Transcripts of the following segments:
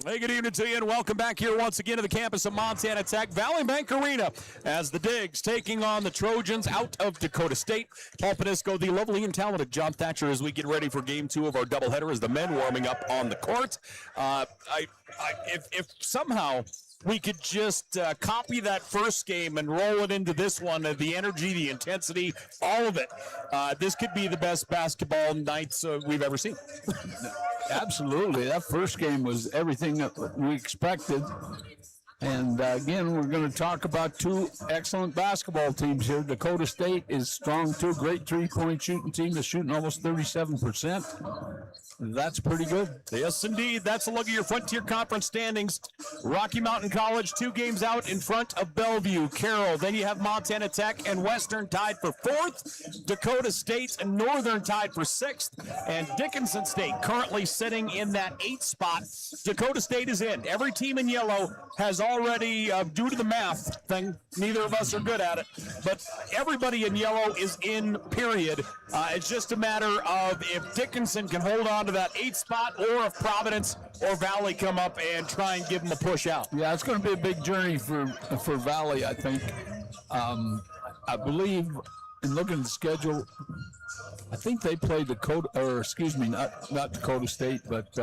Hey, good evening to you, and welcome back here once again to the campus of Montana Tech, Valley Bank Arena, as the Digs taking on the Trojans out of Dakota State. Paul Panisco, the lovely and talented John Thatcher, as we get ready for Game 2 of our doubleheader, as the men warming up on the court. If somehow we could just copy that first game and roll it into this one, the energy, the intensity, all of it, this could be the best basketball nights we've ever seen. Absolutely. That first game was everything that we expected. And again, we're going to talk about two excellent basketball teams here. Dakota State is strong too. Great three-point shooting team. They're shooting almost 37%. That's pretty good. Yes, indeed. That's a look at your Frontier Conference standings. Rocky Mountain College, 2 games out in front of Bellevue. Carroll. Then you have Montana Tech and Western tied for 4th. Dakota State and Northern tied for 6th. And Dickinson State currently sitting in that 8th spot. Dakota State is in. Every team in yellow has already, due to the math thing, neither of us are good at it, but everybody in yellow is in, period. It's just a matter of if Dickinson can hold on to that 8th spot, or if Providence or Valley come up and try and give them a push out. Yeah, it's going to be a big journey for Valley, I think. I believe, in looking at the schedule, I think they play Dakota, or excuse me, not Dakota State, but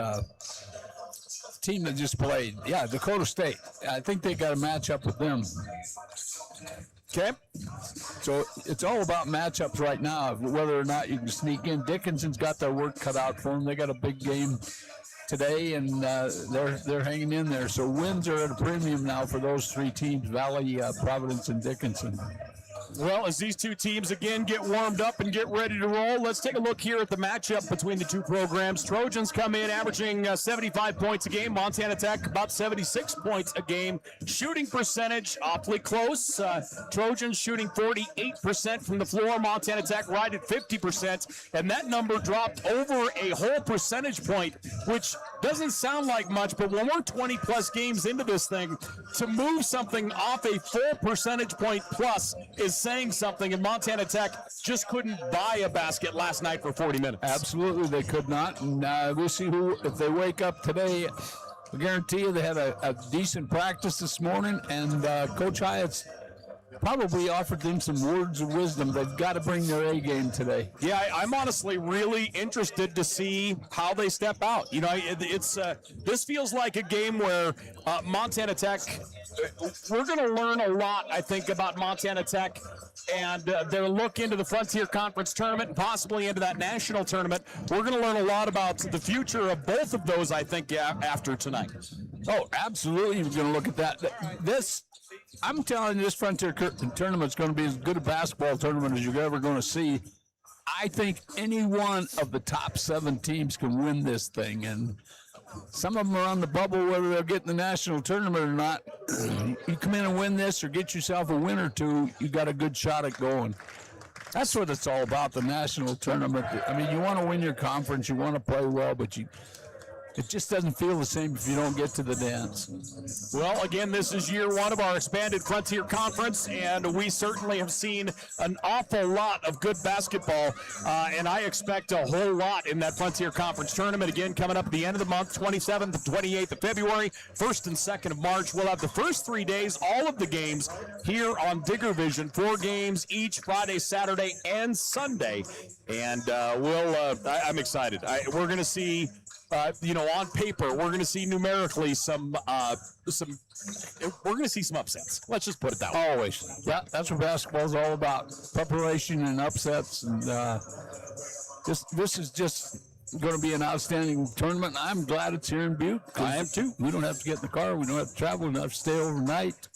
team that just played. Yeah, Dakota State. I think they got a matchup with them. Okay. So it's all about matchups right now, whether or not you can sneak in. Dickinson's got their work cut out for them. They got a big game today, and they're hanging in there. So wins are at a premium now for those 3 teams, Valley, Providence, and Dickinson. Well, as these 2 teams again get warmed up and get ready to roll, let's take a look here at the matchup between the 2 programs. Trojans come in averaging 75 points a game. Montana Tech about 76 points a game. Shooting percentage awfully close. Trojans shooting 48% from the floor. Montana Tech right at 50%. And that number dropped over a whole percentage point, which doesn't sound like much, but when we're 20-plus games into this thing, to move something off a full percentage point plus is saying something, and Montana Tech just couldn't buy a basket last night for 40 minutes. Absolutely, they could not. And we'll see who, if they wake up today, I guarantee you they had a decent practice this morning, and Coach Hyatt's probably offered them some words of wisdom. They've got to bring their A game today. Yeah, I'm honestly really interested to see how they step out. You know, it's this feels like a game where Montana Tech, we're going to learn a lot, I think, about Montana Tech and their look into the Frontier Conference tournament and possibly into that national tournament. We're going to learn a lot about the future of both of those, I think, after tonight. Oh, absolutely. We're going to look at that. I'm telling you, this Frontier tournament is going to be as good a basketball tournament as you're ever going to see. I think any one of the top 7 teams can win this thing, and some of them are on the bubble whether they'll get in the national tournament or not. You come in and win this or get yourself a win or 2, you got a good shot at going. That's what it's all about, the national tournament. I mean, you want to win your conference, you want to play well, but it just doesn't feel the same if you don't get to the dance. Well, again, this is year 1 of our expanded Frontier Conference, and we certainly have seen an awful lot of good basketball, and I expect a whole lot in that Frontier Conference tournament. Again, coming up at the end of the month, 27th and 28th of February, 1st and 2nd of March. We'll have the first 3 days, all of the games here on Digger Vision, 4 games each, Friday, Saturday, and Sunday. And I'm excited. We're going to see on paper, we're going to see numerically we're going to see some upsets. Let's just put it that way. Always. Yeah, that's what basketball's all about. Preparation and upsets. And this is just going to be an outstanding tournament. I'm glad it's here in Butte. I am too. We don't have to get in the car. We don't have to travel. We don't have to stay overnight.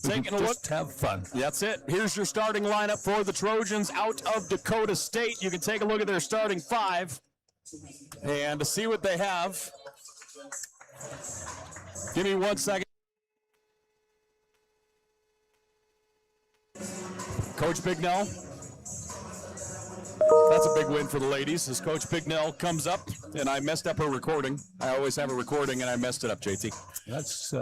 Taking a look. Just have fun. That's it. Here's your starting lineup for the Trojans out of Dakota State. You can take a look at their starting 5. And to see what they have, give me 1 second. Coach Bignell. That's a big win for the ladies as Coach Bignell comes up, and I messed up her recording. I always have a recording, and I messed it up, JT. That's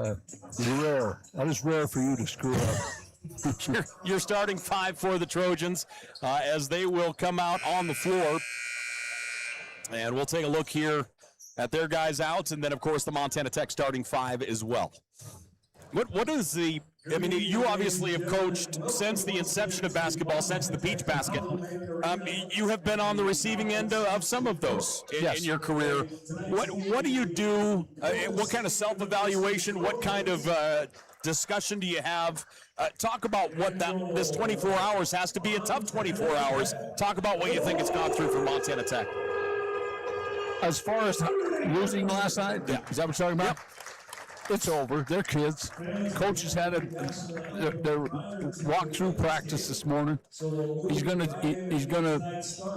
rare. That is rare for you to screw up. Your starting 5 for the Trojans as they will come out on the floor. And we'll take a look here at their guys out, and then, of course, the Montana Tech starting 5 as well. What is the – I mean, you obviously have coached since the inception of basketball, since the Peach Basket. You have been on the receiving end of some of those in your career. What do you do? What kind of self-evaluation? What kind of discussion do you have? Talk about what this 24 hours has to be a tough 24 hours. Talk about what you think it's gone through for Montana Tech. As far as losing last night, is that what you're talking about? Yep. It's over. They're kids. Coaches had their walk-through practice this morning. He's gonna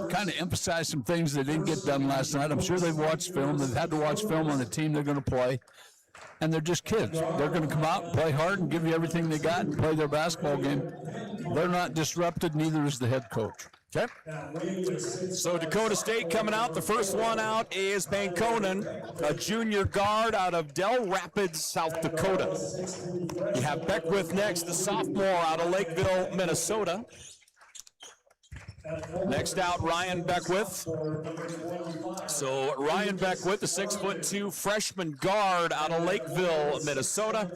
kind of emphasize some things that didn't get done last night. I'm sure they've watched film. They've had to watch film on the team they're going to play. And they're just kids. They're going to come out and play hard and give you everything they got and play their basketball game. They're not disrupted, neither is the head coach. Okay. So Dakota State coming out. The first one out is Conan, a junior guard out of Del Rapids, South Dakota. You have Beckwith next, the sophomore out of Lakeville, Minnesota. Next out, Ryan Beckwith. So Ryan Beckwith, the 6'2" freshman guard out of Lakeville, Minnesota.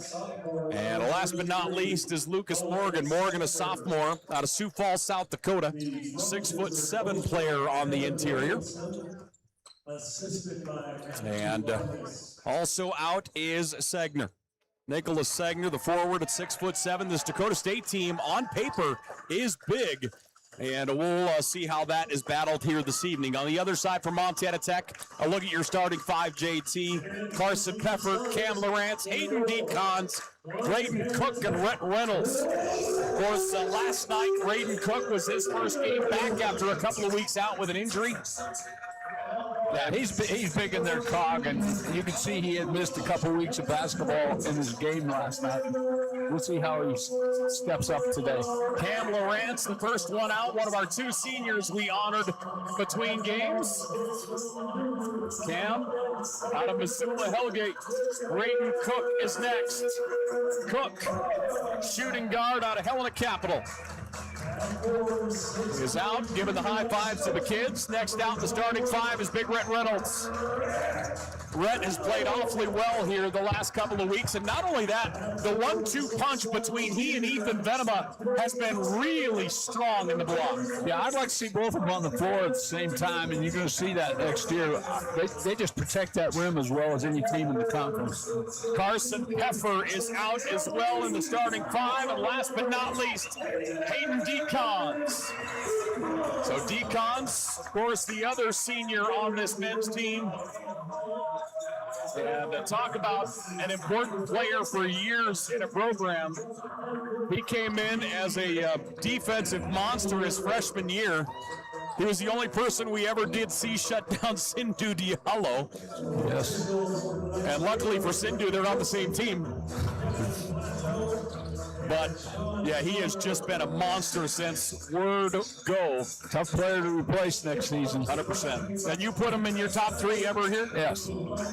And last but not least is Lucas Morgan. Morgan, a sophomore out of Sioux Falls, South Dakota. 6'7" player on the interior. And also out is Segner. Nicholas Segner, the forward at 6'7". This Dakota State team on paper is big. And we'll see how that is battled here this evening. On the other side for Montana Tech, a look at your starting 5, JT. Carson Peffer, Cam Lawrence, Hayden Decons, Drayton Cook, and Rhett Reynolds. Of course, last night, Drayton Cook was his first game back after a couple of weeks out with an injury. Yeah, he's big in their cog, and you can see he had missed a couple weeks of basketball in his game last night. We'll see how he steps up today. Cam Lawrence, the first one out, one of our 2 seniors we honored between games. Cam out of Missoula Hellgate. Drayton Cook is next. Cook, shooting guard out of Helena Capital, is out, giving the high fives to the kids. Next out, the starting 5 is Big Rhett Reynolds. Rhett has played awfully well here the last couple of weeks, and not only that, the 1-2 punch between he and Ethan Venema has been really strong in the block. Yeah, I'd like to see both of them on the floor at the same time, and you're going to see that next year. They just protect that rim as well as any team in the conference. Carson Peffer is out as well in the starting 5, and last but not least, Hayden Decons. So Decons, of course, the other senior on this men's team. And talk about an important player for years in a program. He came in as a defensive monster his freshman year. He was the only person we ever did see shut down Sindhu Diallo. Yes. And luckily for Sindhu, they're on the same team. But, yeah, he has just been a monster since word go. Tough player to replace next season. 100%. And you put him in your top 3 ever here? Yes.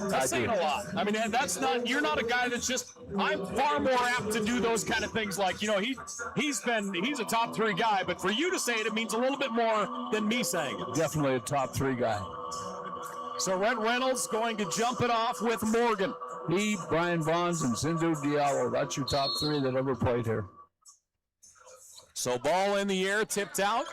That's saying a lot. I mean, that's not, you're not a guy that's just, I'm far more apt to do those kind of things like, you know, he's a top 3 guy, but for you to say it means a little bit more than me saying it. Definitely a top 3 guy. So Rhett Reynolds going to jump it off with Morgan. He, Brian Bonds, and Sindhu Diallo. That's your top 3 that ever played here. So ball in the air, tipped out,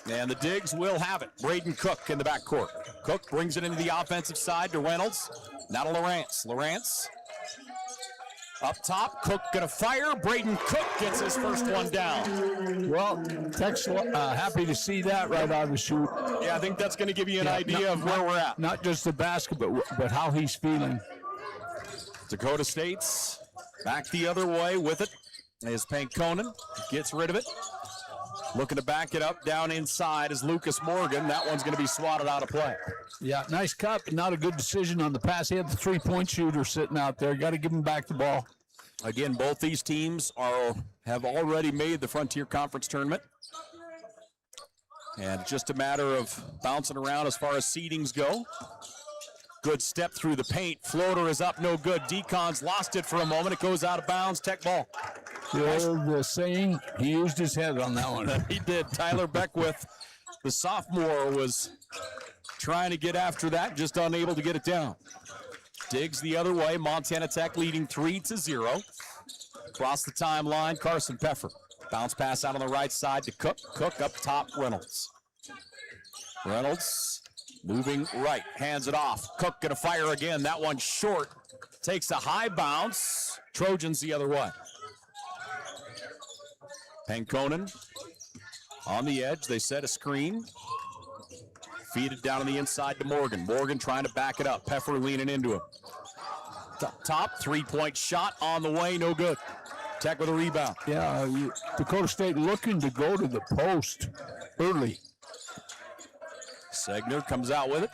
and the Digs will have it. Braden Cook in the backcourt. Cook brings it into the offensive side to Reynolds. Now to Lawrence. Lawrence up top. Cook going to fire. Braden Cook gets his first one down. Well, Tech's happy to see that right out of the chute. Yeah, I think that's going to give you an idea of where we're at. Not just the basket, but how he's feeling. Dakota State's back the other way with it. As Conan gets rid of it. Looking to back it up down inside is Lucas Morgan. That one's going to be swatted out of play. Yeah, nice cut, but not a good decision on the pass. He had the 3-point shooter sitting out there. Got to give him back the ball. Again, both these teams have already made the Frontier Conference tournament. And just a matter of bouncing around as far as seedings go. Good step through the paint. Floater is up, no good. Decons lost it for a moment. It goes out of bounds. Tech ball. The saying, he used his head on that one. He did. Tyler Beckwith, the sophomore, was trying to get after that, just unable to get it down. Digs the other way. Montana Tech leading 3-0. Across the timeline, Carson Peffer. Bounce pass out on the right side to Cook. Cook up top, Reynolds. Reynolds moving right, hands it off. Cook gonna fire again. That one short. Takes a high bounce. Trojans the other way. Pankonen on the edge. They set a screen. Feed it down on the inside to Morgan. Morgan trying to back it up. Peffer leaning into him. Top three-point shot on the way, no good. Tech with a rebound. Yeah, Dakota State looking to go to the post early. Segner comes out with it.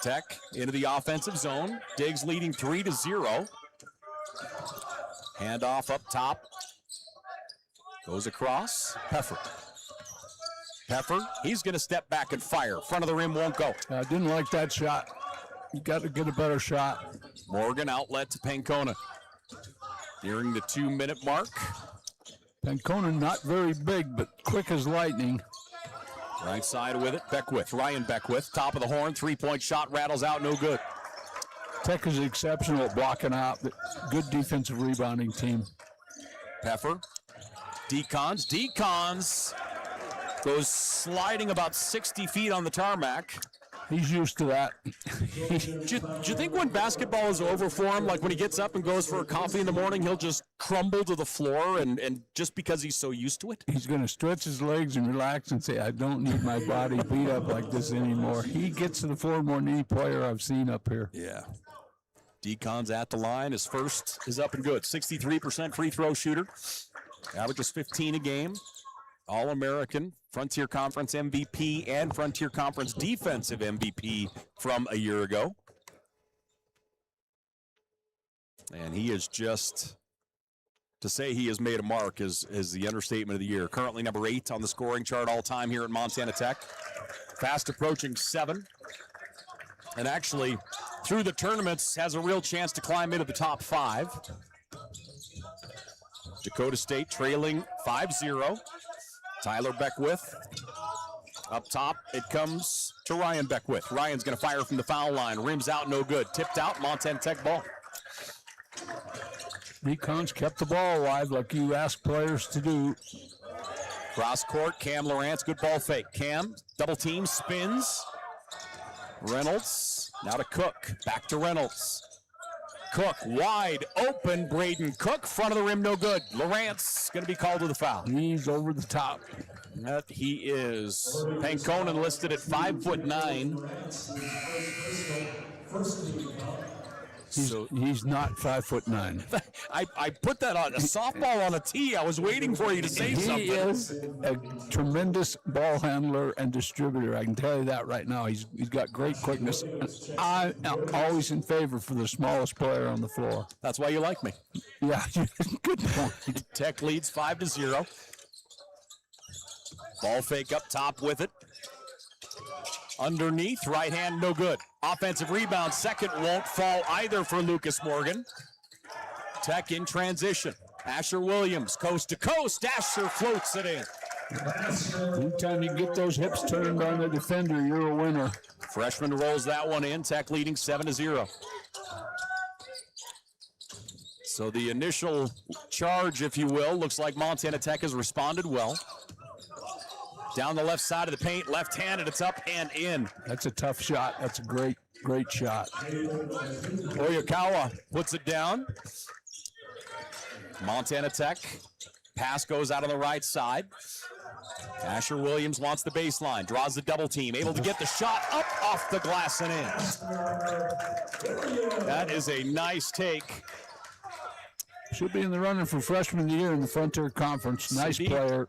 Tech into the offensive zone. Diggs leading 3-0. Handoff up top. Goes across. Peffer. Peffer, he's going to step back and fire. Front of the rim won't go. I didn't like that shot. You got to get a better shot. Morgan outlet to Pancona. Nearing the 2-minute mark. Pancona not very big, but quick as lightning. Right side with it, Beckwith. Ryan Beckwith, top of the horn. Three-point shot rattles out, no good. Tech is exceptional at blocking out. Good defensive rebounding team. Peffer. Decons goes sliding about 60 feet on the tarmac. He's used to that. Do you think when basketball is over for him, like when he gets up and goes for a coffee in the morning, he'll just crumble to the floor and just because he's so used to it? He's going to stretch his legs and relax and say, I don't need my body beat up like this anymore. He gets to the floor more than any player I've seen up here. Yeah. Decon's at the line. His first is up and good. 63% free throw shooter. Averages 15 a game. All-American, Frontier Conference MVP, and Frontier Conference Defensive MVP from a year ago. And he is just, to say he has made a mark is the understatement of the year. Currently number 8 on the scoring chart all-time here at Montana Tech. Fast approaching 7. And actually, through the tournaments, has a real chance to climb into the top 5. Dakota State trailing 5-0. Tyler Beckwith. Up top, it comes to Ryan Beckwith. Ryan's going to fire from the foul line. Rims out, no good. Tipped out, Montana Tech ball. Decon's kept the ball alive like you ask players to do. Cross court, Cam Lawrence, good ball fake. Cam, double team, spins. Reynolds, now to Cook. Back to Reynolds. Cook wide open. Braden Cook, front of the rim, no good. Lawrence going to be called to the foul. He's over the top. That he is. Pankonen listed at 5'9". He's not 5'9". I put that on a softball on a tee. I was waiting for you to say something. He is a tremendous ball handler and distributor. I can tell you that right now. He's got great quickness. I'm always in favor for the smallest player on the floor. That's why you like me. Yeah, good point. Tech leads 5-0. Ball fake up top with it. Underneath, right hand, no good. Offensive rebound, second won't fall either for Lucas Morgan. Tech in transition. Asher Williams, coast to coast. Asher floats it in. Anytime you get those hips turned on the defender, you're a winner. Freshman rolls that one in. Tech leading 7-0. So the initial charge, if you will, looks like Montana Tech has responded well. Down the left side of the paint, left-handed, it's up and in. That's a tough shot. That's a great shot. Oyakawa puts it down. Montana Tech, pass goes out on the right side. Asher Williams wants the baseline, draws the double team, able to get the shot up off the glass and in. That is a nice take. Should be in the running for freshman of the year in the Frontier Conference. Nice player.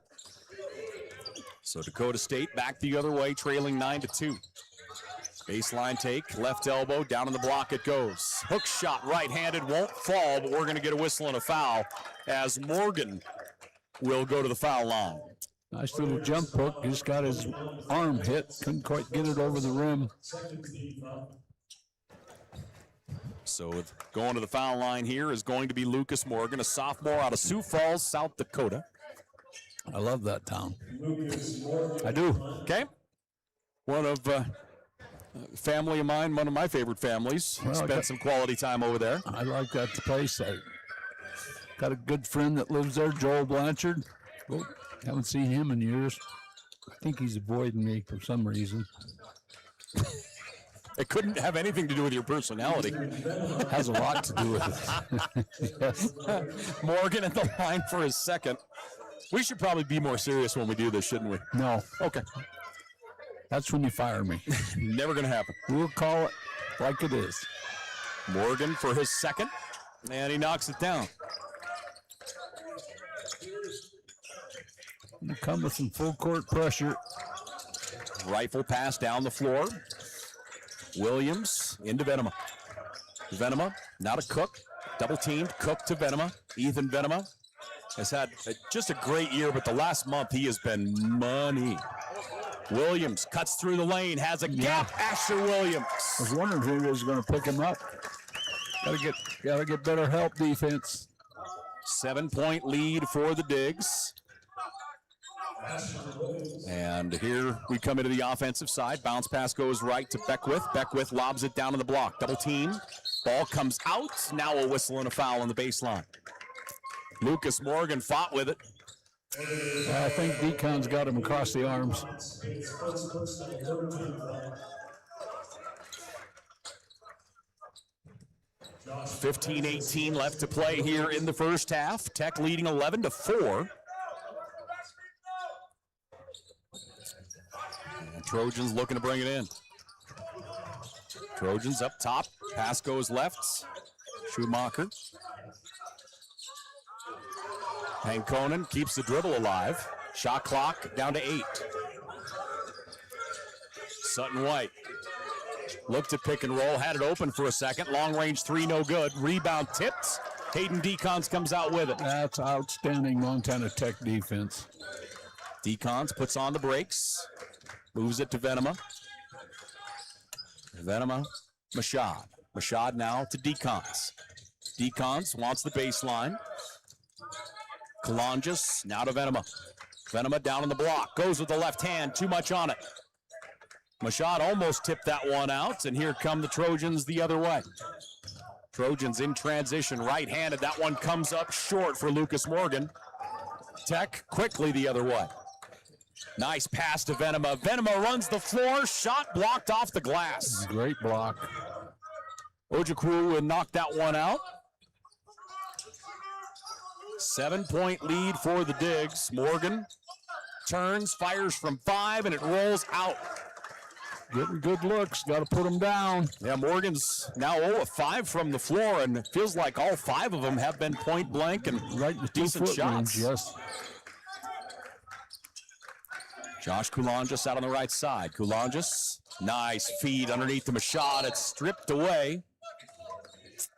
So Dakota State back the other way, trailing 9-2. Baseline take, left elbow, down in the block it goes. Hook shot, right-handed, won't fall, but we're going to get a whistle and a foul as Morgan will go to the foul line. Nice little jump hook, just got his arm hit, couldn't quite get it over the rim. So going to the foul line here is going to be Lucas Morgan, a sophomore out of Sioux Falls, South Dakota. I love that town. I do. Okay. One of family of mine, one of my favorite families. Well, Spent some quality time over there. I like that place. I got a good friend that lives there, Joel Blanchard. Well, haven't seen him in years. I think he's avoiding me for some reason. It couldn't have anything to do with your personality. Has a lot to do with it. Yes. Morgan at the line for his second. We should probably be more serious when we do this, shouldn't we? No. Okay. That's when you fire me. Never going to happen. We'll call it like it is. Morgan for his second, and he knocks it down. You come with some full court pressure. Rifle pass down the floor. Williams into Venema. Venema, now to Cook. Double teamed. Cook to Venema. Ethan Venema has had just a great year, but the last month he has been money. Williams cuts through the lane, has a gap. Asher Williams. I was wondering who was going to pick him up. Gotta get better help defense. 7-point lead for the Digs. And here we come into the offensive side. Bounce pass goes right to Beckwith. Beckwith lobs it down on the block. Double team. Ball comes out. Now a whistle and a foul on the baseline. Lucas Morgan fought with it. I think Deacon's got him across the arms. 15-18 left to play here in the first half. Tech leading 11-4. And Trojans looking to bring it in. Trojans up top. Pass goes left. Schumacher. Hankonen keeps the dribble alive. Shot clock down to 8. Sutton White looked at pick and roll, had it open for a second. Long range three, no good. Rebound tipped. Hayden Decons comes out with it. That's outstanding Montana Tech defense. Decons puts on the brakes. Moves it to Venema. Venema, Mashad. Mashad now to Decons. Decons wants the baseline. Kalonjis now to Venema. Venema down on the block. Goes with the left hand. Too much on it. Mashad almost tipped that one out, and here come the Trojans the other way. Trojans in transition, right-handed. That one comes up short for Lucas Morgan. Tech quickly the other way. Nice pass to Venema. Venema runs the floor. Shot blocked off the glass. Great block. Ojukwu would knock that one out. 7-point lead for the Digs. Morgan turns, fires from 5, and it rolls out. Getting good looks. Got to put them down. Yeah, Morgan's now 0 of 5 from the floor, and it feels like all 5 of them have been point blank and right in the decent shots. Range, yes. Josh Kulonjis out on the right side. Kulonjis, nice feed underneath the Mashad. It's stripped away.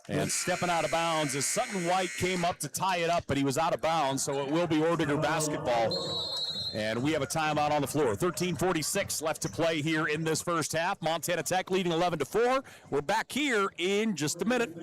And stepping out of bounds as Sutton White came up to tie it up, but he was out of bounds, so it will be Orediger basketball. And we have a timeout on the floor. 13:46 left to play here in this first half. Montana Tech leading 11-4. We're back here in just a minute.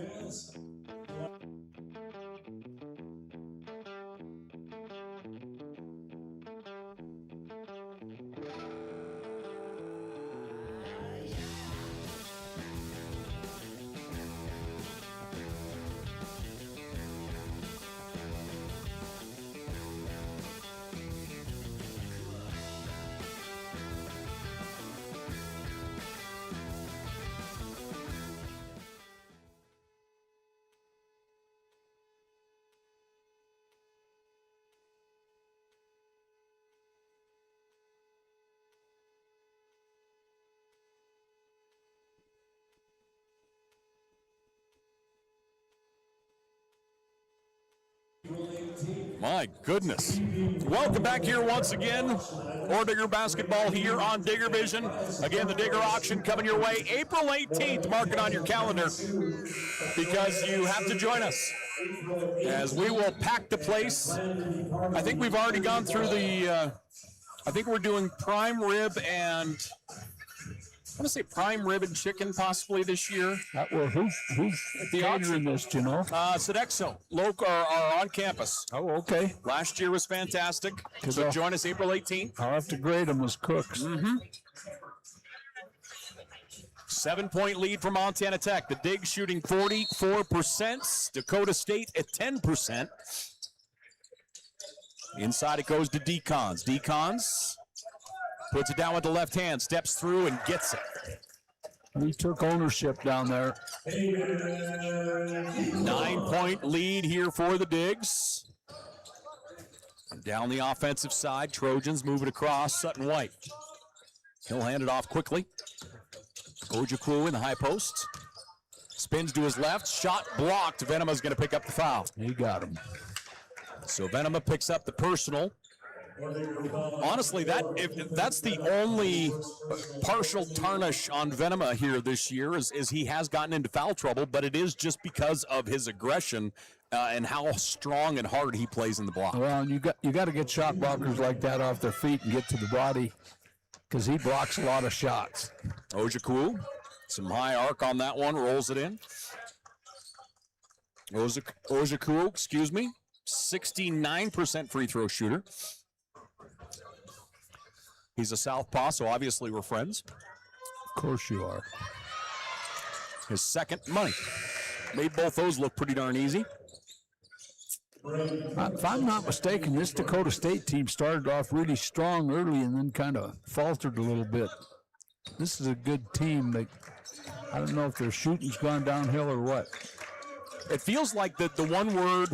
My goodness. Welcome back here once again. Orediger basketball here on Digger Vision. Again, the Digger auction coming your way April 18th. Mark it on your calendar because you have to join us as we will pack the place. I think we've already gone through the, I think we're doing prime rib and I want to say prime rib and chicken possibly this year. Well, who's catering this, do you know? Sodexo, local or on campus. Oh, okay. Last year was fantastic. So join us April 18th. I'll have to grade them as cooks. Mm-hmm. 7-point lead for Montana Tech. The Digs shooting 44%. Dakota State at 10%. Inside it goes to Decons. Decons puts it down with the left hand, steps through and gets it. He took ownership down there. 9-point lead here for the Digs. And down the offensive side, Trojans move it across. Sutton White. He'll hand it off quickly. Ojukwu in the high post. Spins to his left. Shot blocked. Venema's going to pick up the foul. He got him. So Venema picks up the personal. Honestly, that's the only partial tarnish on Venema here this year is he has gotten into foul trouble, but it is just because of his aggression and how strong and hard he plays in the block. Well, you got to get shot blockers like that off their feet and get to the body because he blocks a lot of shots. Ojukwu, some high arc on that one, rolls it in. Ojukwu, excuse me, 69% free throw shooter. He's a southpaw, so obviously we're friends. Of course you are. His second money. Made both those look pretty darn easy. If I'm not mistaken, this Dakota State team started off really strong early and then kind of faltered a little bit. This is a good team. I don't know if their shooting's gone downhill or what. It feels like the one word,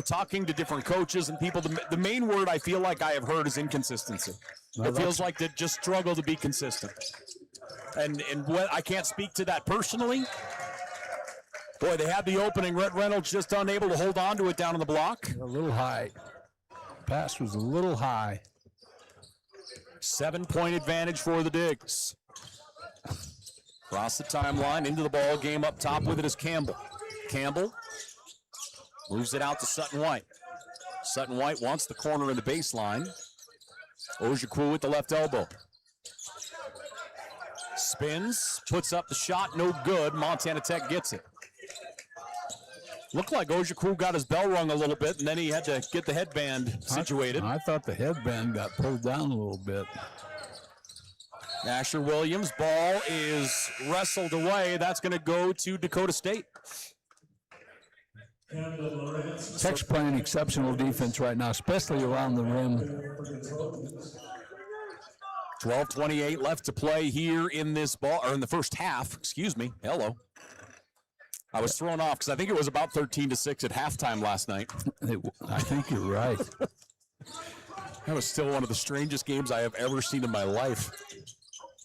talking to different coaches and people, the main word I feel like I have heard is inconsistency. It feels like they just struggle to be consistent. And what I can't speak to that personally. Boy, they had the opening. Rhett Reynolds just unable to hold on to it down on the block. A little high. Pass was a little high. 7-point advantage for the Digs. Across the timeline, into the ball game. Up top with it is Campbell. Campbell moves it out to Sutton White. Sutton White wants the corner in the baseline. Ojukwu with the left elbow. Spins, puts up the shot, no good. Montana Tech gets it. Looked like Ojukwu got his bell rung a little bit, and then he had to get the headband situated. I thought the headband got pulled down a little bit. Asher Williams, ball is wrestled away. That's going to go to Dakota State. Tech's playing exceptional defense right now, especially around the rim. 12:28 left to play here in this ball, or in the first half, excuse me. Hello. I was thrown off because I think it was about 13-6 at halftime last night. I think you're right. That was still one of the strangest games I have ever seen in my life.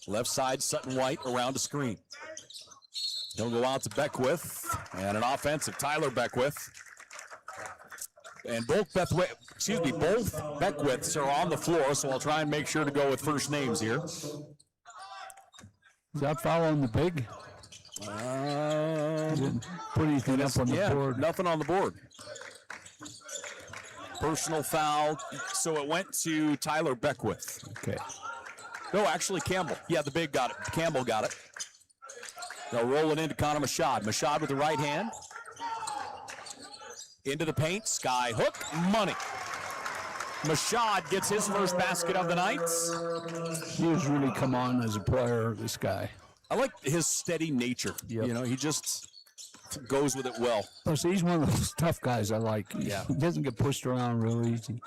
Left side, Sutton White around a screen. He'll go out to Beckwith, and an offensive Tyler Beckwith. And both Beckwiths are on the floor, so I'll try and make sure to go with first names here. Is that foul on the big? Didn't put anything up on the board. Nothing on the board. Personal foul, so it went to Tyler Beckwith. Okay. No, actually Campbell. Yeah, the big got it. Campbell got it. They'll roll it into Connor Mashad. Mashad with the right hand. Into the paint. Sky hook. Money. Mashad gets his first basket of the night. He has really come on as a player, this guy. I like his steady nature. Yep. He just goes with it well. Oh, so he's one of those tough guys I like. Yeah. He doesn't get pushed around real easy.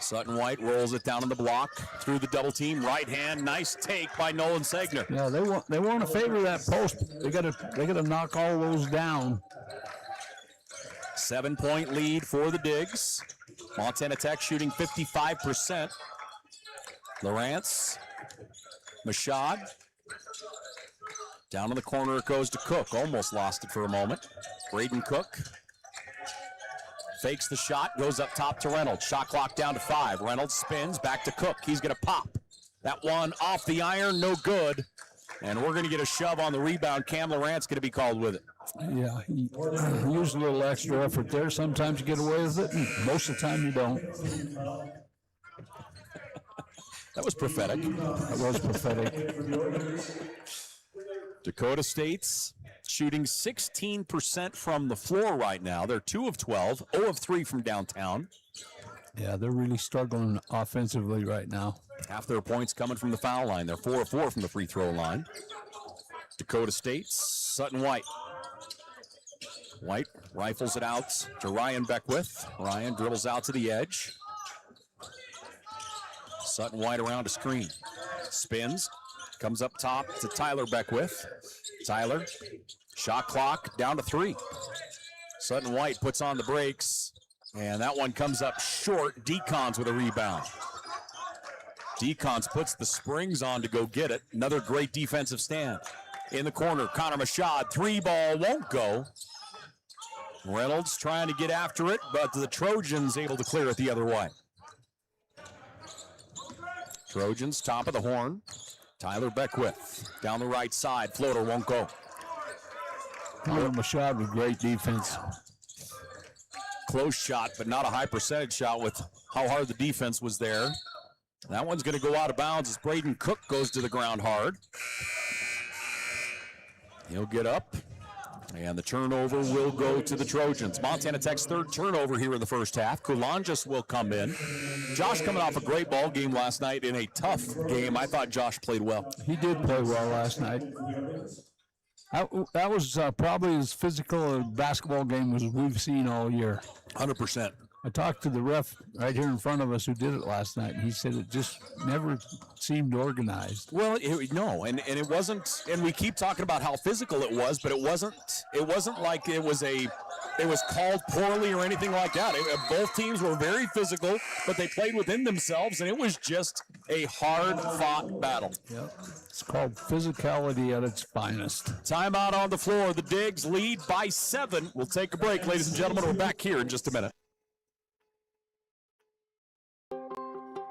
Sutton White rolls it down on the block through the double team. Right hand, nice take by Nolan Segner. Yeah, they want to favor that post. They gotta knock all those down. 7-point lead for the Digs. Montana Tech shooting 55%. Lawrence, Mashad. Down in the corner it goes to Cook. Almost lost it for a moment. Braden Cook. Fakes the shot, goes up top to Reynolds. Shot clock down to 5. Reynolds spins, back to Cook. He's going to pop. That one off the iron, no good. And we're going to get a shove on the rebound. Cam Lawrence going to be called with it. Yeah, he used a little extra effort there. Sometimes you get away with it, and most of the time you don't. That was prophetic. That was prophetic. Dakota State's shooting 16% from the floor right now. They're 2 of 12, 0 of 3 from downtown. Yeah, they're really struggling offensively right now. Half their points coming from the foul line. They're 4 of 4 from the free throw line. Dakota State, Sutton White. White rifles it out to Ryan Beckwith. Ryan dribbles out to the edge. Sutton White around a screen. Spins, comes up top to Tyler Beckwith. Tyler, shot clock down to 3. Sutton White puts on the brakes, and that one comes up short. Decons with a rebound. Decons puts the springs on to go get it. Another great defensive stand. In the corner, Connor Machad, 3-ball, won't go. Reynolds trying to get after it, but the Trojans able to clear it the other way. Trojans, top of the horn. Tyler Beckwith, down the right side, floater won't go. Connor Machad with great defense. Close shot, but not a high percentage shot with how hard the defense was there. That one's going to go out of bounds as Braden Cook goes to the ground hard. He'll get up, and the turnover will go to the Trojans. Montana Tech's 3rd turnover here in the first half. Kulanjis will come in. Josh coming off a great ball game last night in a tough game. I thought Josh played well. He did play well last night. That was probably as physical a basketball game as we've seen all year. 100%. I talked to the ref right here in front of us who did it last night, and he said it just never seemed organized. Well, no, and it wasn't, and we keep talking about how physical it was, but it wasn't like it was called poorly or anything like that. Both teams were very physical, but they played within themselves, and it was just a hard-fought battle. Yep. It's called physicality at its finest. Timeout on the floor. The Digs lead by 7. We'll take a break, ladies and gentlemen. We're back here in just a minute.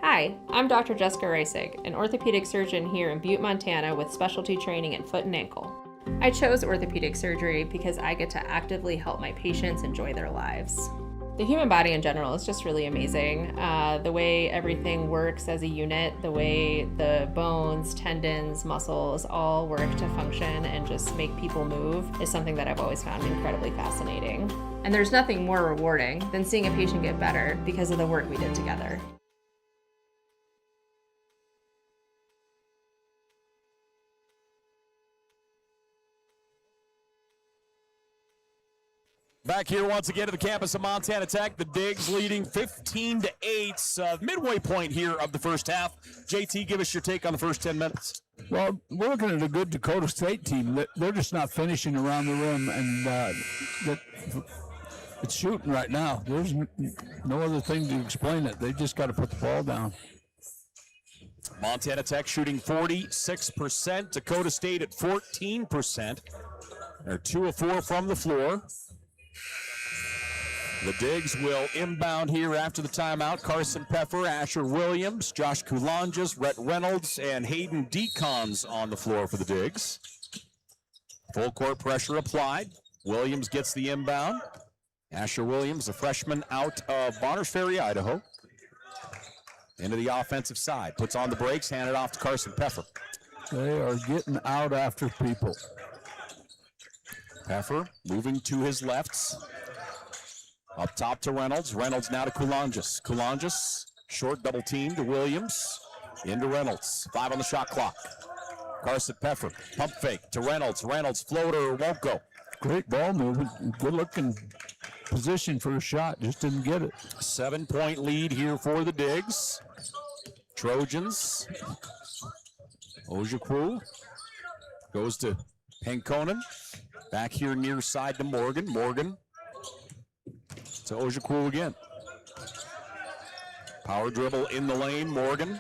Hi, I'm Dr. Jessica Reisig, an orthopedic surgeon here in Butte, Montana with specialty training in foot and ankle. I chose orthopedic surgery because I get to actively help my patients enjoy their lives. The human body in general is just really amazing. The way everything works as a unit, the way the bones, tendons, muscles all work to function and just make people move is something that I've always found incredibly fascinating. And there's nothing more rewarding than seeing a patient get better because of the work we did together. Back here once again at the campus of Montana Tech, the Digs leading 15-8. Midway point here of the first half. JT, give us your take on the first 10 minutes. Well, we're looking at a good Dakota State team. They're just not finishing around the rim, and it's shooting right now. There's no other thing to explain it. They just got to put the ball down. Montana Tech shooting 46%. Dakota State at 14%. They're 2 of 4 from the floor. The Digs will inbound here after the timeout. Carson Peffer, Asher Williams, Josh Kulanjis, Rhett Reynolds, and Hayden Decons on the floor for the Digs. Full court pressure applied. Williams gets the inbound. Asher Williams, a freshman out of Bonners Ferry, Idaho. Into the offensive side. Puts on the brakes, handed off to Carson Peffer. They are getting out after people. Peffer moving to his left. Up top to Reynolds. Reynolds now to Kulanjis. Kulanjis, short double team to Williams. Into Reynolds. 5 on the shot clock. Carson Peffer, pump fake to Reynolds. Reynolds, floater, won't go. Great ball movement. Good looking position for a shot. Just didn't get it. 7-point lead here for the Digs. Trojans. Ojukwu goes to Pankonen. Back here near side to Morgan. Morgan to Ojukwu again. Power dribble in the lane. Morgan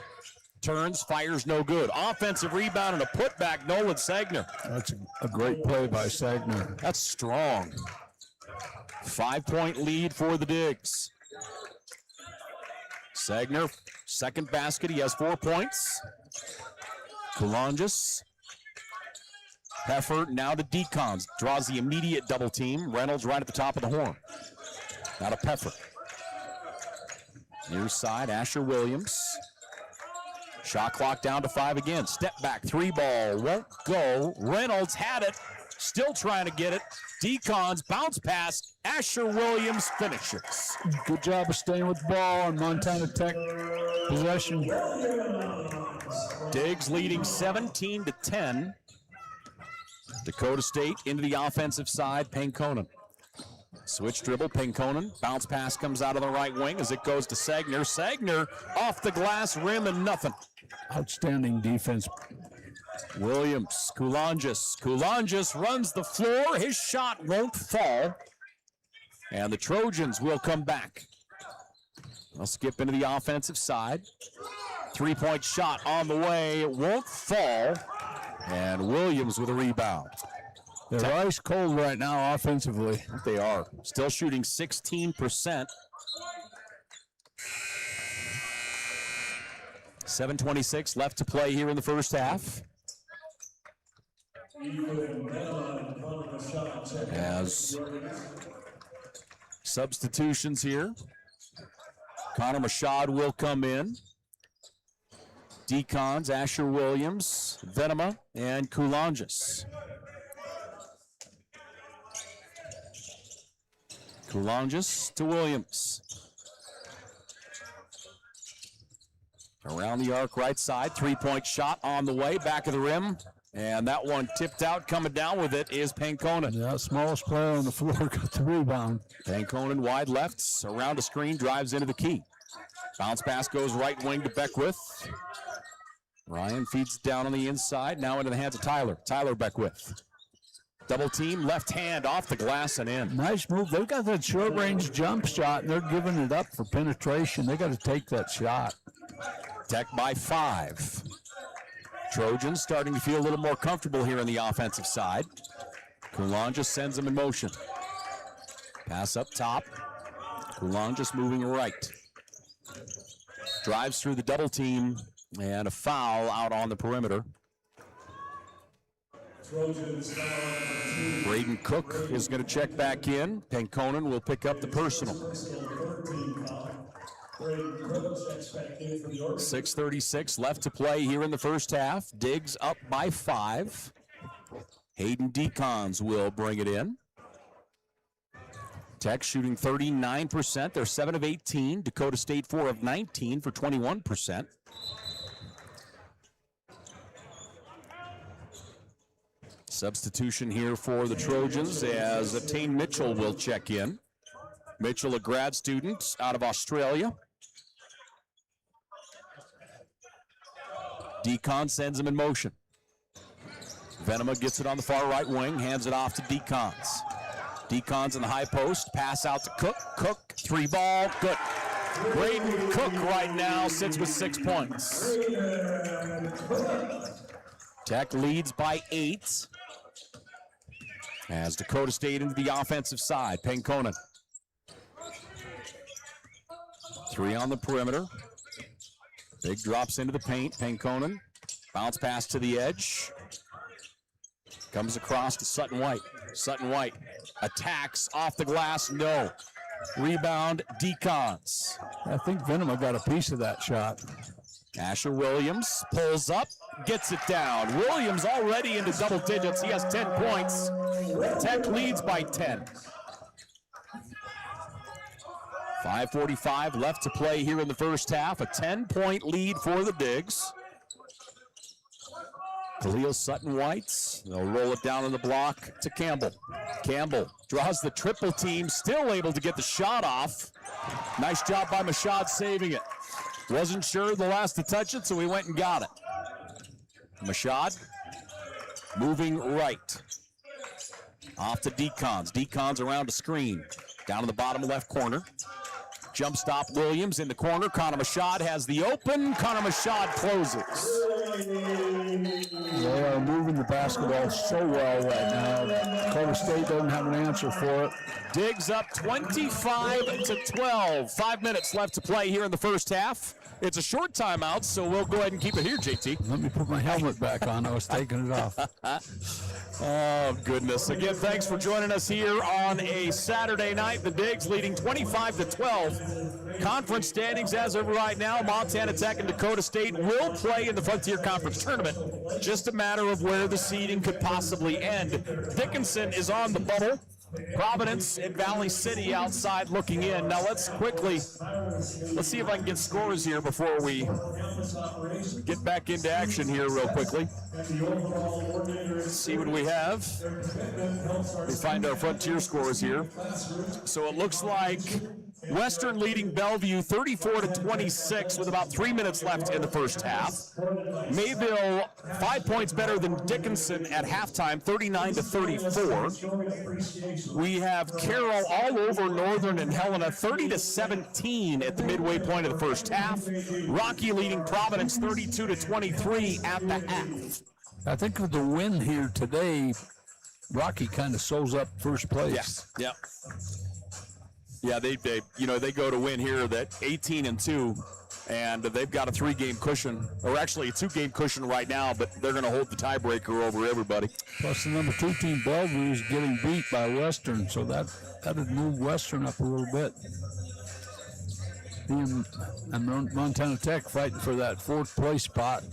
turns, fires, no good. Offensive rebound and a putback, Nolan Sagner. That's a great play by Sagner. That's strong. 5-point lead for the Digs. Sagner, second basket. He has 4 points. Kulanjis. Peffer now to Decons. Draws the immediate double team. Reynolds right at the top of the horn. Now to Peffer. Near side, Asher Williams. Shot clock down to 5 again. Step back, 3-ball, won't go. Reynolds had it, still trying to get it. Decons, bounce pass. Asher Williams finishes. Good job of staying with the ball on Montana Tech possession. Diggs leading 17-10. Dakota State into the offensive side, Pankonen. Switch dribble, Pankonen. Bounce pass comes out of the right wing as it goes to Sagner. Sagner off the glass rim and nothing. Outstanding defense. Williams, Kulonjis. Kulonjis runs the floor. His shot won't fall. And the Trojans will come back. They'll skip into the offensive side. Three-point shot on the way. It won't fall. And Williams with a rebound. They're ice cold right now offensively. They are. Still shooting 16%. 7:26 left to play here in the first half. As substitutions here. Connor Mashad will come in. Decons, Asher Williams, Venema, and Kulonjis. Kulonjis to Williams. Around the arc right side, three-point shot on the way, back of the rim. And that one tipped out, coming down with it is Pankonen. Yeah, smallest player on the floor got the rebound. Pankonen wide left, around a screen, drives into the key. Bounce pass goes right wing to Beckwith. Ryan feeds it down on the inside, now into the hands of Tyler. Tyler Beckwith. Double team, left hand off the glass and in. Nice move. They've got that short range jump shot, and they're giving it up for penetration. They got to take that shot. Tech by 5. Trojans starting to feel a little more comfortable here on the offensive side. Kulonjis sends them in motion. Pass up top. Kulonjis moving right. Drives through the double team, and a foul out on the perimeter. Braden Cook is going to check back in. Pankonen will pick up the personal. 6:36 left to play here in the first half. Diggs up by 5. Hayden Decons will bring it in. Tech shooting 39%. They're 7 of 18. Dakota State 4 of 19 for 21%. Substitution here for the Trojans as Attain Mitchell will check in. Mitchell, a grad student out of Australia. Decon sends him in motion. Venema gets it on the far right wing, hands it off to Decons. Decons in the high post, pass out to Cook. Cook, 3-ball, good. Braden Cook right now sits with 6 points. Tech leads by 8. As Dakota State into the offensive side, Pankonen. 3 on the perimeter. Big drops into the paint, Pankonen. Bounce pass to the edge. Comes across to Sutton White. Sutton White attacks off the glass, no. Rebound, Decons. I think Venema got a piece of that shot. Asher Williams pulls up, gets it down. Williams already into double digits. He has 10 points. Tech leads by 10. 5:45 left to play here in the first half. A 10-point lead for the Digs. Khalil Sutton Whites. They'll roll it down on the block to Campbell. Campbell draws the triple team, still able to get the shot off. Nice job by Mashad saving it. Wasn't sure the last to touch it, so he went and got it. Mashad moving right. Off to Decons. Decons around the screen. Down in the bottom left corner. Jump stop Williams in the corner. Connor Mashad has the open. Connor Mashad closes. They are moving the basketball so well right now. Dakota State doesn't have an answer for it. Diggs up 25-12. 5 minutes left to play here in the first half. It's a short timeout, so we'll go ahead and keep it here, JT. Let me put my helmet back on. I was taking it off. Oh, goodness. Again, thanks for joining us here on a Saturday night. The Digs leading 25-12. Conference standings as of right now, Montana Tech and Dakota State will play in the Frontier Conference Tournament. Just a matter of where the seeding could possibly end. Dickinson is on the bubble. Providence and Valley City outside looking in. Now let's see if I can get scores here before we get back into action here real quickly. Let's see what we have. We find our Frontier scores here. So it looks like Western leading Bellevue 34-26 with about 3 minutes left in the first half. Mayville 5 points better than Dickinson at halftime, 39-34. We have Carroll all over Northern and Helena, 30-17 at the midway point of the first half. Rocky leading Providence 32-23 at the half. I think with the win here today, Rocky kind of sews up first place. Yeah, they go to win here that 18-2, and they've got a 3-game cushion, or actually a 2-game cushion right now, but they're going to hold the tiebreaker over everybody. Plus the number 2 team Bellevue is getting beat by Western, so that'd move Western up a little bit. And Montana Tech fighting for that 4th place spot.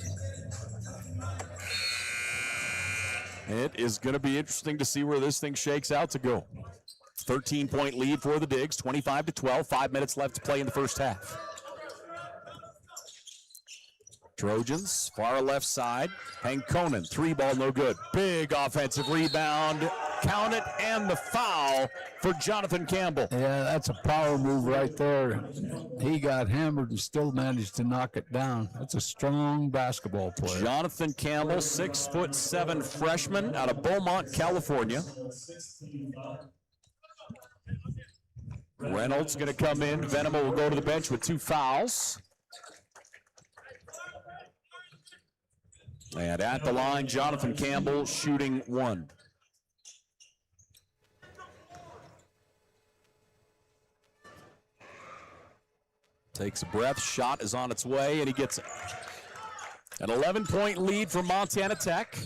It is going to be interesting to see where this thing shakes out to go. 13-point lead for the Digs, 25-12, 5 minutes left to play in the first half. Trojans, far left side. Hankonen, 3-ball, no good. Big offensive rebound. Count it, and the foul for Jonathan Campbell. Yeah, that's a power move right there. He got hammered and still managed to knock it down. That's a strong basketball player. Jonathan Campbell, 6'7" freshman out of Beaumont, California. Reynolds going to come in. Venema will go to the bench with 2 fouls. And at the line, Jonathan Campbell shooting 1. Takes a breath, shot is on its way, and he gets it. An 11-point lead for Montana Tech.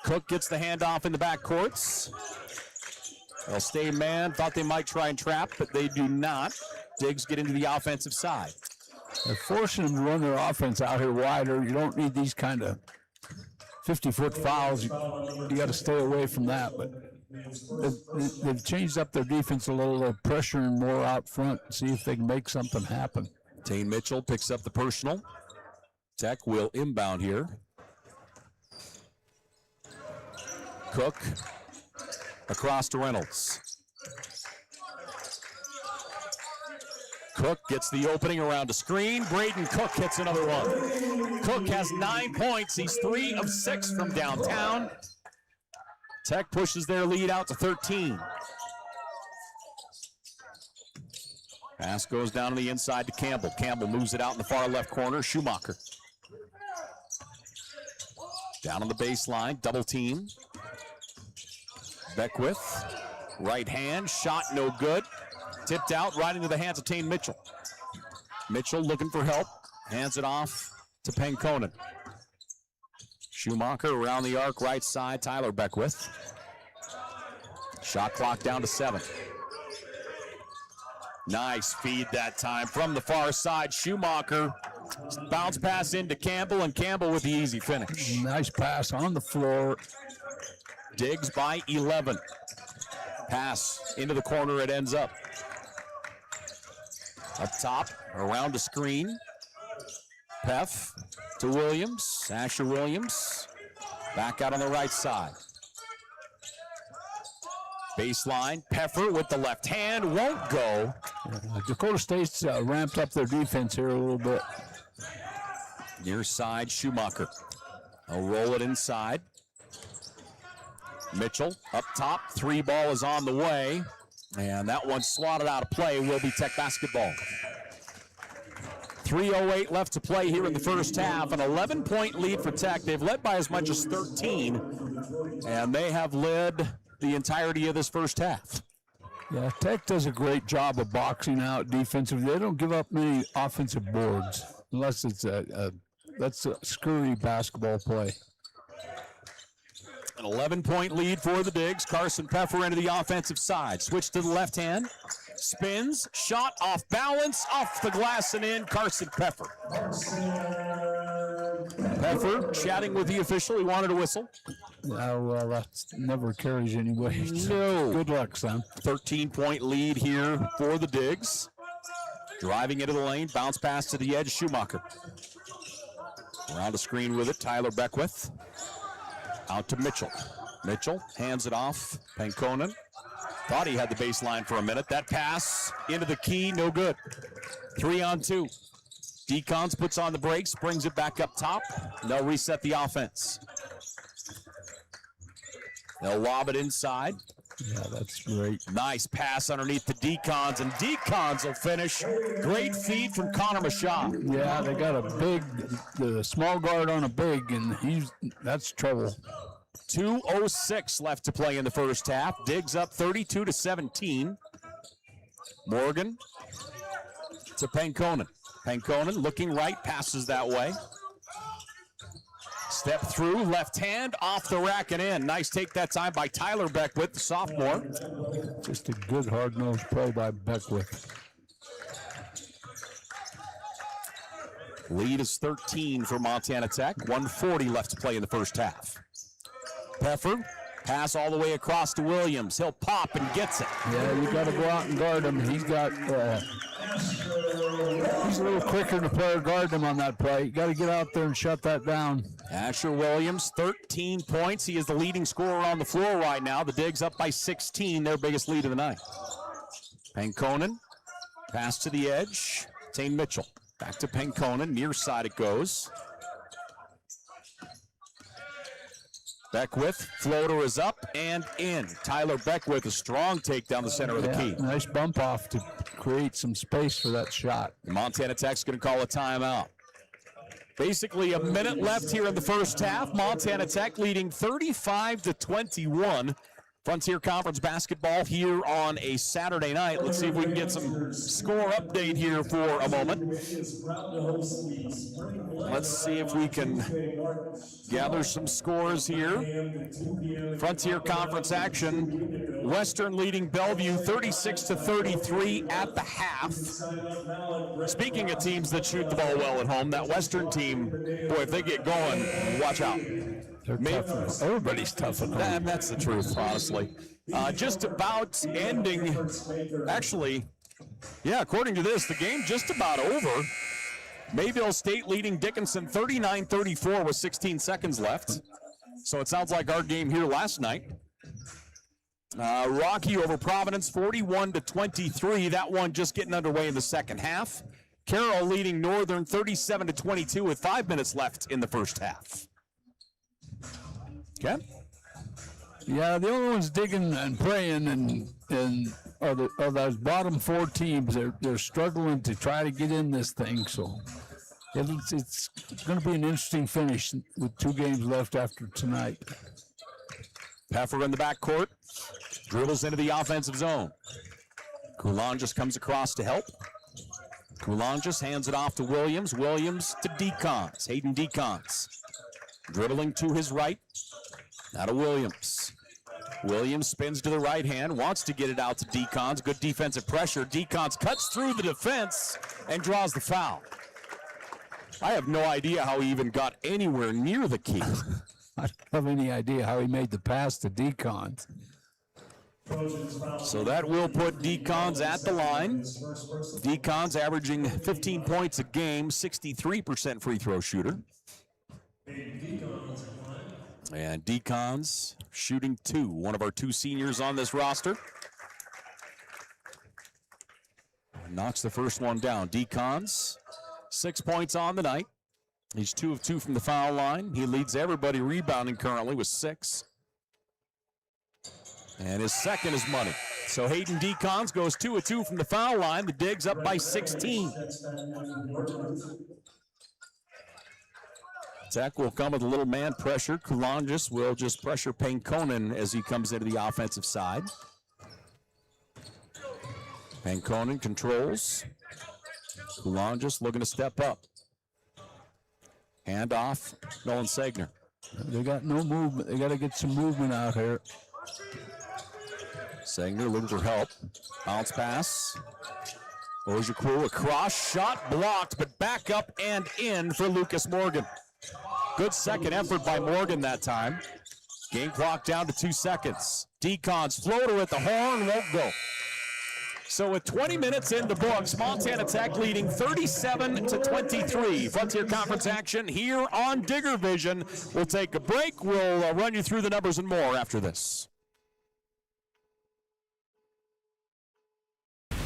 Cook gets the handoff in the backcourts. They'll stay man, thought they might try and trap, but they do not. Diggs get into the offensive side. They're forcing them to run their offense out here wider. You don't need these kind of 50-foot fouls. You got to stay away from that. But they've changed up their defense a little. They're pressuring more out front, see if they can make something happen. Tane Mitchell picks up the personal. Tech will inbound here. Cook across to Reynolds. Cook gets the opening around a screen. Braden Cook hits another one. Cook has 9 points. He's 3 of 6 from downtown. Tech pushes their lead out to 13. Pass goes down to the inside to Campbell. Campbell moves it out in the far left corner. Schumacher. Down on the baseline, double team. Beckwith, right hand, shot no good. Tipped out right into the hands of Tane Mitchell. Mitchell looking for help, hands it off to Pankonen. Schumacher around the arc, right side, Tyler Beckwith. Shot clock down to 7. Nice feed that time from the far side. Schumacher, bounce pass into Campbell, and Campbell with the easy finish. Nice pass on the floor. Diggs by 11. Pass into the corner, it ends up. Up top, around the screen. Peff to Williams, Asher Williams. Back out on the right side. Baseline, Peffer with the left hand, won't go. Dakota State's ramped up their defense here a little bit. Near side, Schumacher. I'll roll it inside. Mitchell up top, 3-ball is on the way. And that one swatted out of play, will be Tech basketball. 3:08 left to play here in the first half. An 11-point lead for Tech. They've led by as much as 13. And they have led the entirety of this first half. Yeah, Tech does a great job of boxing out defensively. They don't give up many offensive boards unless it's that's a scurry basketball play. An 11-point lead for the Digs. Carson Peffer into the offensive side. Switch to the left hand. Spins. Shot off balance. Off the glass and in. Carson Peffer. Peffer chatting with the official. He wanted a whistle. Well, that never carries any weight. No. Good luck, son. 13-point lead here for the Digs. Driving into the lane, bounce pass to the edge, Schumacher. Around the screen with it, Tyler Beckwith. Out to Mitchell. Mitchell hands it off, Pankonen. Thought he had the baseline for a minute. That pass into the key, no good. 3-on-2. Decons puts on the brakes, brings it back up top. They'll reset the offense. They'll lob it inside. Yeah, that's great. Nice pass underneath the Decons, and Decons will finish. Great feed from Connor Mashaw. Yeah, they got the small guard on a big, and that's trouble. 2:06 left to play in the first half. Digs up 32-17. Morgan to Pankonen. Pankonen looking right, passes that way. Step through, left hand, off the rack and in. Nice take that time by Tyler Beckwith, the sophomore. Just a good hard-nosed play by Beckwith. Lead is 13 for Montana Tech. 1:40 left to play in the first half. Peffer, pass all the way across to Williams. He'll pop and gets it. Yeah, you got to go out and guard him. He's a little quicker than the player guarding him on that play. You got to get out there and shut that down. Asher Williams, 13 points. He is the leading scorer on the floor right now. The Digs up by 16, their biggest lead of the night. Pankonen, pass to the edge. Tane Mitchell, back to Pankonen. Near side it goes. Beckwith, floater is up and in. Tyler Beckwith, a strong take down the center of the key. Nice bump off to create some space for that shot. Montana Tech's going to call a timeout. Basically a minute left here in the first half. Montana Tech leading 35-21. Frontier Conference basketball here on a Saturday night. Let's see if we can get some score update here for a moment. Let's see if we can gather some scores here. Frontier Conference action. Western leading Bellevue 36-33 at the half. Speaking of teams that shoot the ball well at home, that Western team, boy, if they get going, watch out. They're tough. Everybody's tough at home. That's the truth, honestly. Just about ending, actually, yeah, according to this, the game just about over. Mayville State leading Dickinson 39-34 with 16 seconds left. So it sounds like our game here last night. Rocky over Providence 41-23. That one just getting underway in the second half. Carroll leading Northern 37-22 with 5 minutes left in the first half. Okay. Yeah, the only ones digging and praying and are those bottom four teams. They're struggling to try to get in this thing. So it's going to be an interesting finish with 2 games left after tonight. Peffer in the backcourt, dribbles into the offensive zone. Coulanges comes across to help. Coulanges hands it off to Williams. Williams to Decons. Hayden Decons dribbling to his right. Now to Williams. Williams spins to the right hand, wants to get it out to Decons. Good defensive pressure. Decons cuts through the defense and draws the foul. I have no idea how he even got anywhere near the key. I don't have any idea how he made the pass to Decons. So that will put Decons at the line. Decons averaging 15 points a game, 63% free throw shooter. And Decons shooting 2, one of our 2 seniors on this roster. Knocks the first one down. Decons, 6 points on the night. He's 2 of 2 from the foul line. He leads everybody rebounding currently with 6. And his second is money. So Hayden Decons goes 2 of 2 from the foul line. The Digs up by 16. Tech will come with a little man pressure. Coulanges will just pressure Pankonen as he comes into the offensive side. Pankonen controls. Coulanges looking to step up. Hand off, Nolan Sagner. They got no movement. They got to get some movement out here. Sagner looking for help. Bounce pass. Ojukwu across, shot blocked, but back up and in for Lucas Morgan. Good second effort by Morgan that time. Game clock down to 2 seconds. Decon's floater at the horn won't go. So with 20 minutes in the books, Montana Tech leading 37-23. Frontier Conference action here on Digger Vision. We'll take a break. We'll run you through the numbers and more after this.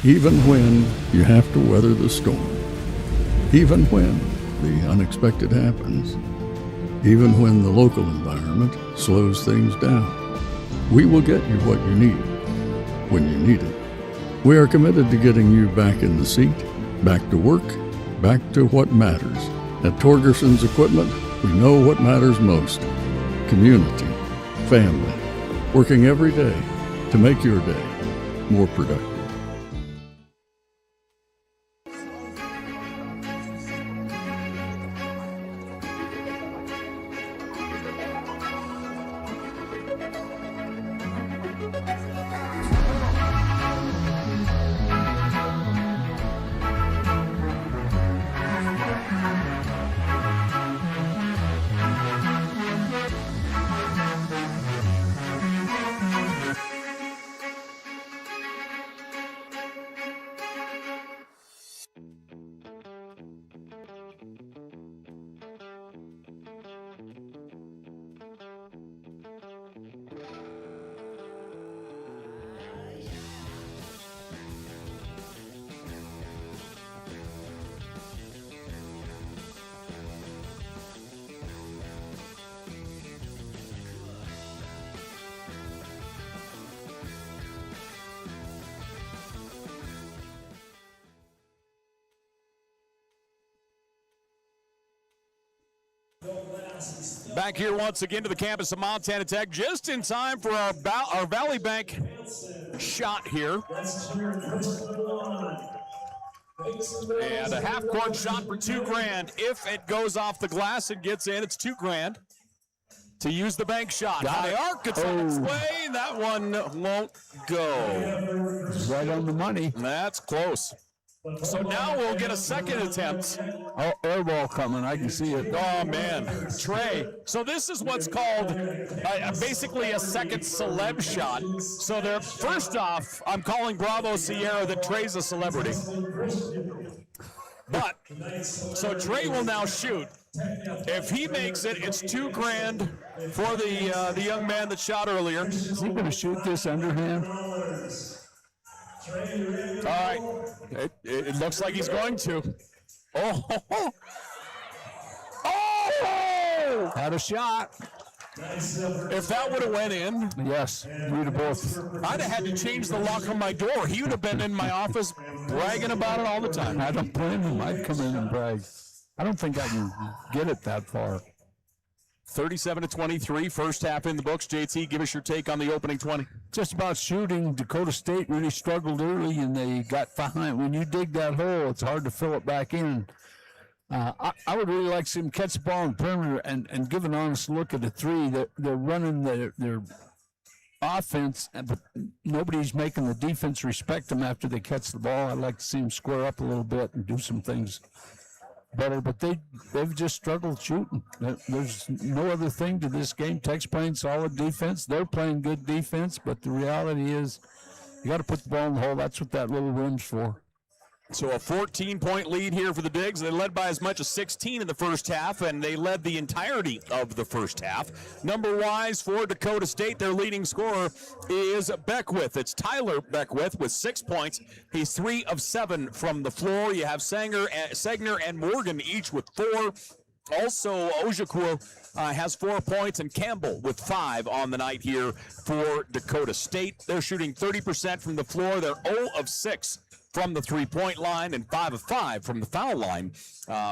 Even when you have to weather the storm, even when the unexpected happens, even when the local environment slows things down, we will get you what you need when you need it. We are committed to getting you back in the seat, back to work, back to what matters. At Torgerson's Equipment, we know what matters most: community, family, working every day to make your day more productive. Back here once again to the campus of Montana Tech, just in time for our Valley Bank shot here. And a half-court shot for $2,000. If it goes off the glass and gets in, it's $2,000 to use the bank shot. High arc, it's on its way. That one won't go. Right on the money. That's close. So now we'll get a second attempt. Oh, air ball coming. I can see it. Oh, man. Trey. So this is what's called basically a second celeb shot. So they're, first off, I'm calling Bravo Sierra that Trey's a celebrity. But, so Trey will now shoot. If he makes it, it's $2,000 for the young man that shot earlier. Is he going to shoot this underhand? All right. It looks like he's going to. Oh! Oh! Had a shot. If that would have went in. Yes, we'd have both. I'd have had to change the lock on my door. He would have been in my office bragging about it all the time. I don't blame him. I'd come in and brag. I don't think I can get it that far. 37-23, first half in the books. JT, give us your take on the opening 20. Just about shooting. Dakota State really struggled early, and they got behind. When you dig that hole, it's hard to fill it back in. I would really like to see them catch the ball in the perimeter and give an honest look at the three. They're running their offense, but nobody's making the defense respect them after they catch the ball. I'd like to see them square up a little bit and do some things better, but they've just struggled shooting. There's no other thing to this game. Tech's playing solid defense. They're playing good defense, but the reality is you got to put the ball in the hole. That's what that little rim's for. So a 14-point lead here for the Digs. They led by as much as 16 in the first half, and they led the entirety of the first half. Number-wise for Dakota State, their leading scorer is Beckwith. It's Tyler Beckwith with 6 points. He's 3 of 7 from the floor. You have Segner and Morgan each with 4. Also, Ojukwu has 4 points, and Campbell with 5 on the night here for Dakota State. They're shooting 30% from the floor. They're 0 of 6 from the three-point line and 5 of 5 from the foul line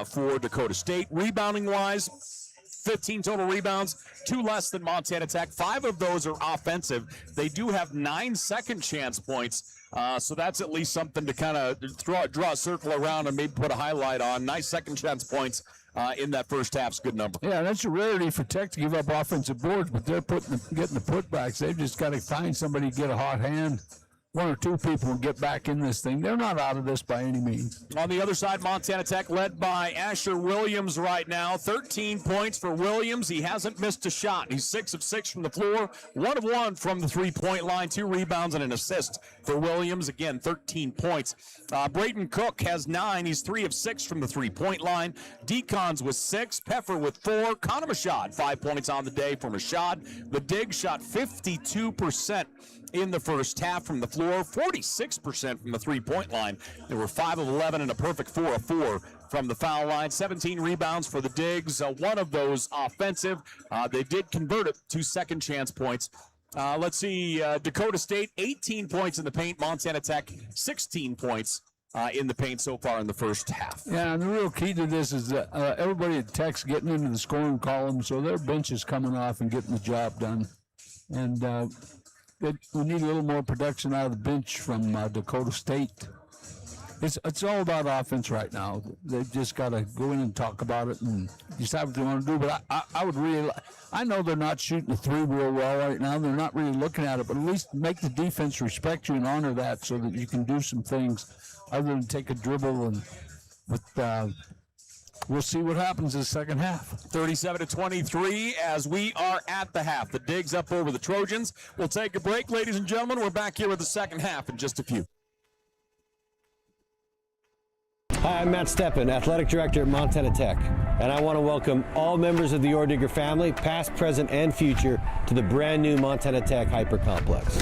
for Dakota State. Rebounding-wise, 15 total rebounds, 2 less than Montana Tech. 5 of those are offensive. They do have 9 second chance points, so that's at least something to kind of draw a circle around and maybe put a highlight on. Nice second chance points in that first half's good number. Yeah, that's a rarity for Tech to give up offensive boards, but they're getting the putbacks. They've just got to find somebody to get a hot hand one or two people get back in this thing. They're not out of this by any means. On the other side, Montana Tech led by Asher Williams right now. 13 points for Williams. He hasn't missed a shot. He's 6 of 6 from the floor, 1 of 1 from the three-point line, 2 rebounds and an assist for Williams. Again, 13 points. Braden Cook has 9. He's 3 of 6 from the three-point line. Decons with 6. Peffer with 4. Connor Mashad, 5 points on the day for Mashad. The Dig shot 52% in the first half from the floor, 46% from the three-point line. They were 5 of 11 and a perfect 4 of 4 from the foul line. 17 rebounds for the Digs, 1 of those offensive. They did convert it to second chance points. Let's see, Dakota State, 18 points in the paint. Montana Tech, 16 points in the paint so far in the first half. Yeah, and the real key to this is that everybody at Tech's getting into the scoring column, so their bench is coming off and getting the job done. And we need a little more production out of the bench from Dakota State. It's all about offense right now. They've just got to go in and talk about it and decide what they want to do. But I would really, I know they're not shooting the three real well right now. They're not really looking at it, but at least make the defense respect you and honor that so that you can do some things other than take a dribble. But we'll see what happens in the second half. 37-23 as we are at the half. The Digs up over the Trojans. We'll take a break, ladies and gentlemen. We're back here with the second half in just a few. Hi, I'm Matt Steppen, Athletic Director at Montana Tech, and I want to welcome all members of the Orediger family, past, present, and future, to the brand new Montana Tech Hyper Complex.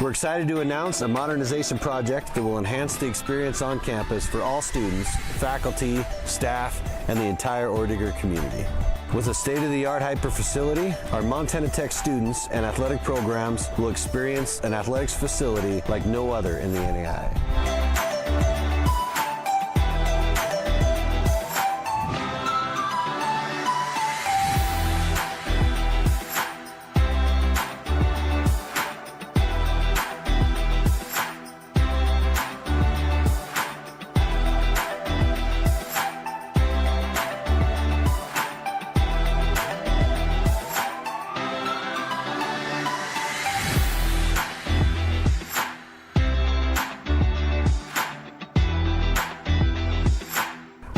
We're excited to announce a modernization project that will enhance the experience on campus for all students, faculty, staff, and the entire Orediger community. With a state-of-the-art hyper facility, our Montana Tech students and athletic programs will experience an athletics facility like no other in the NAIA.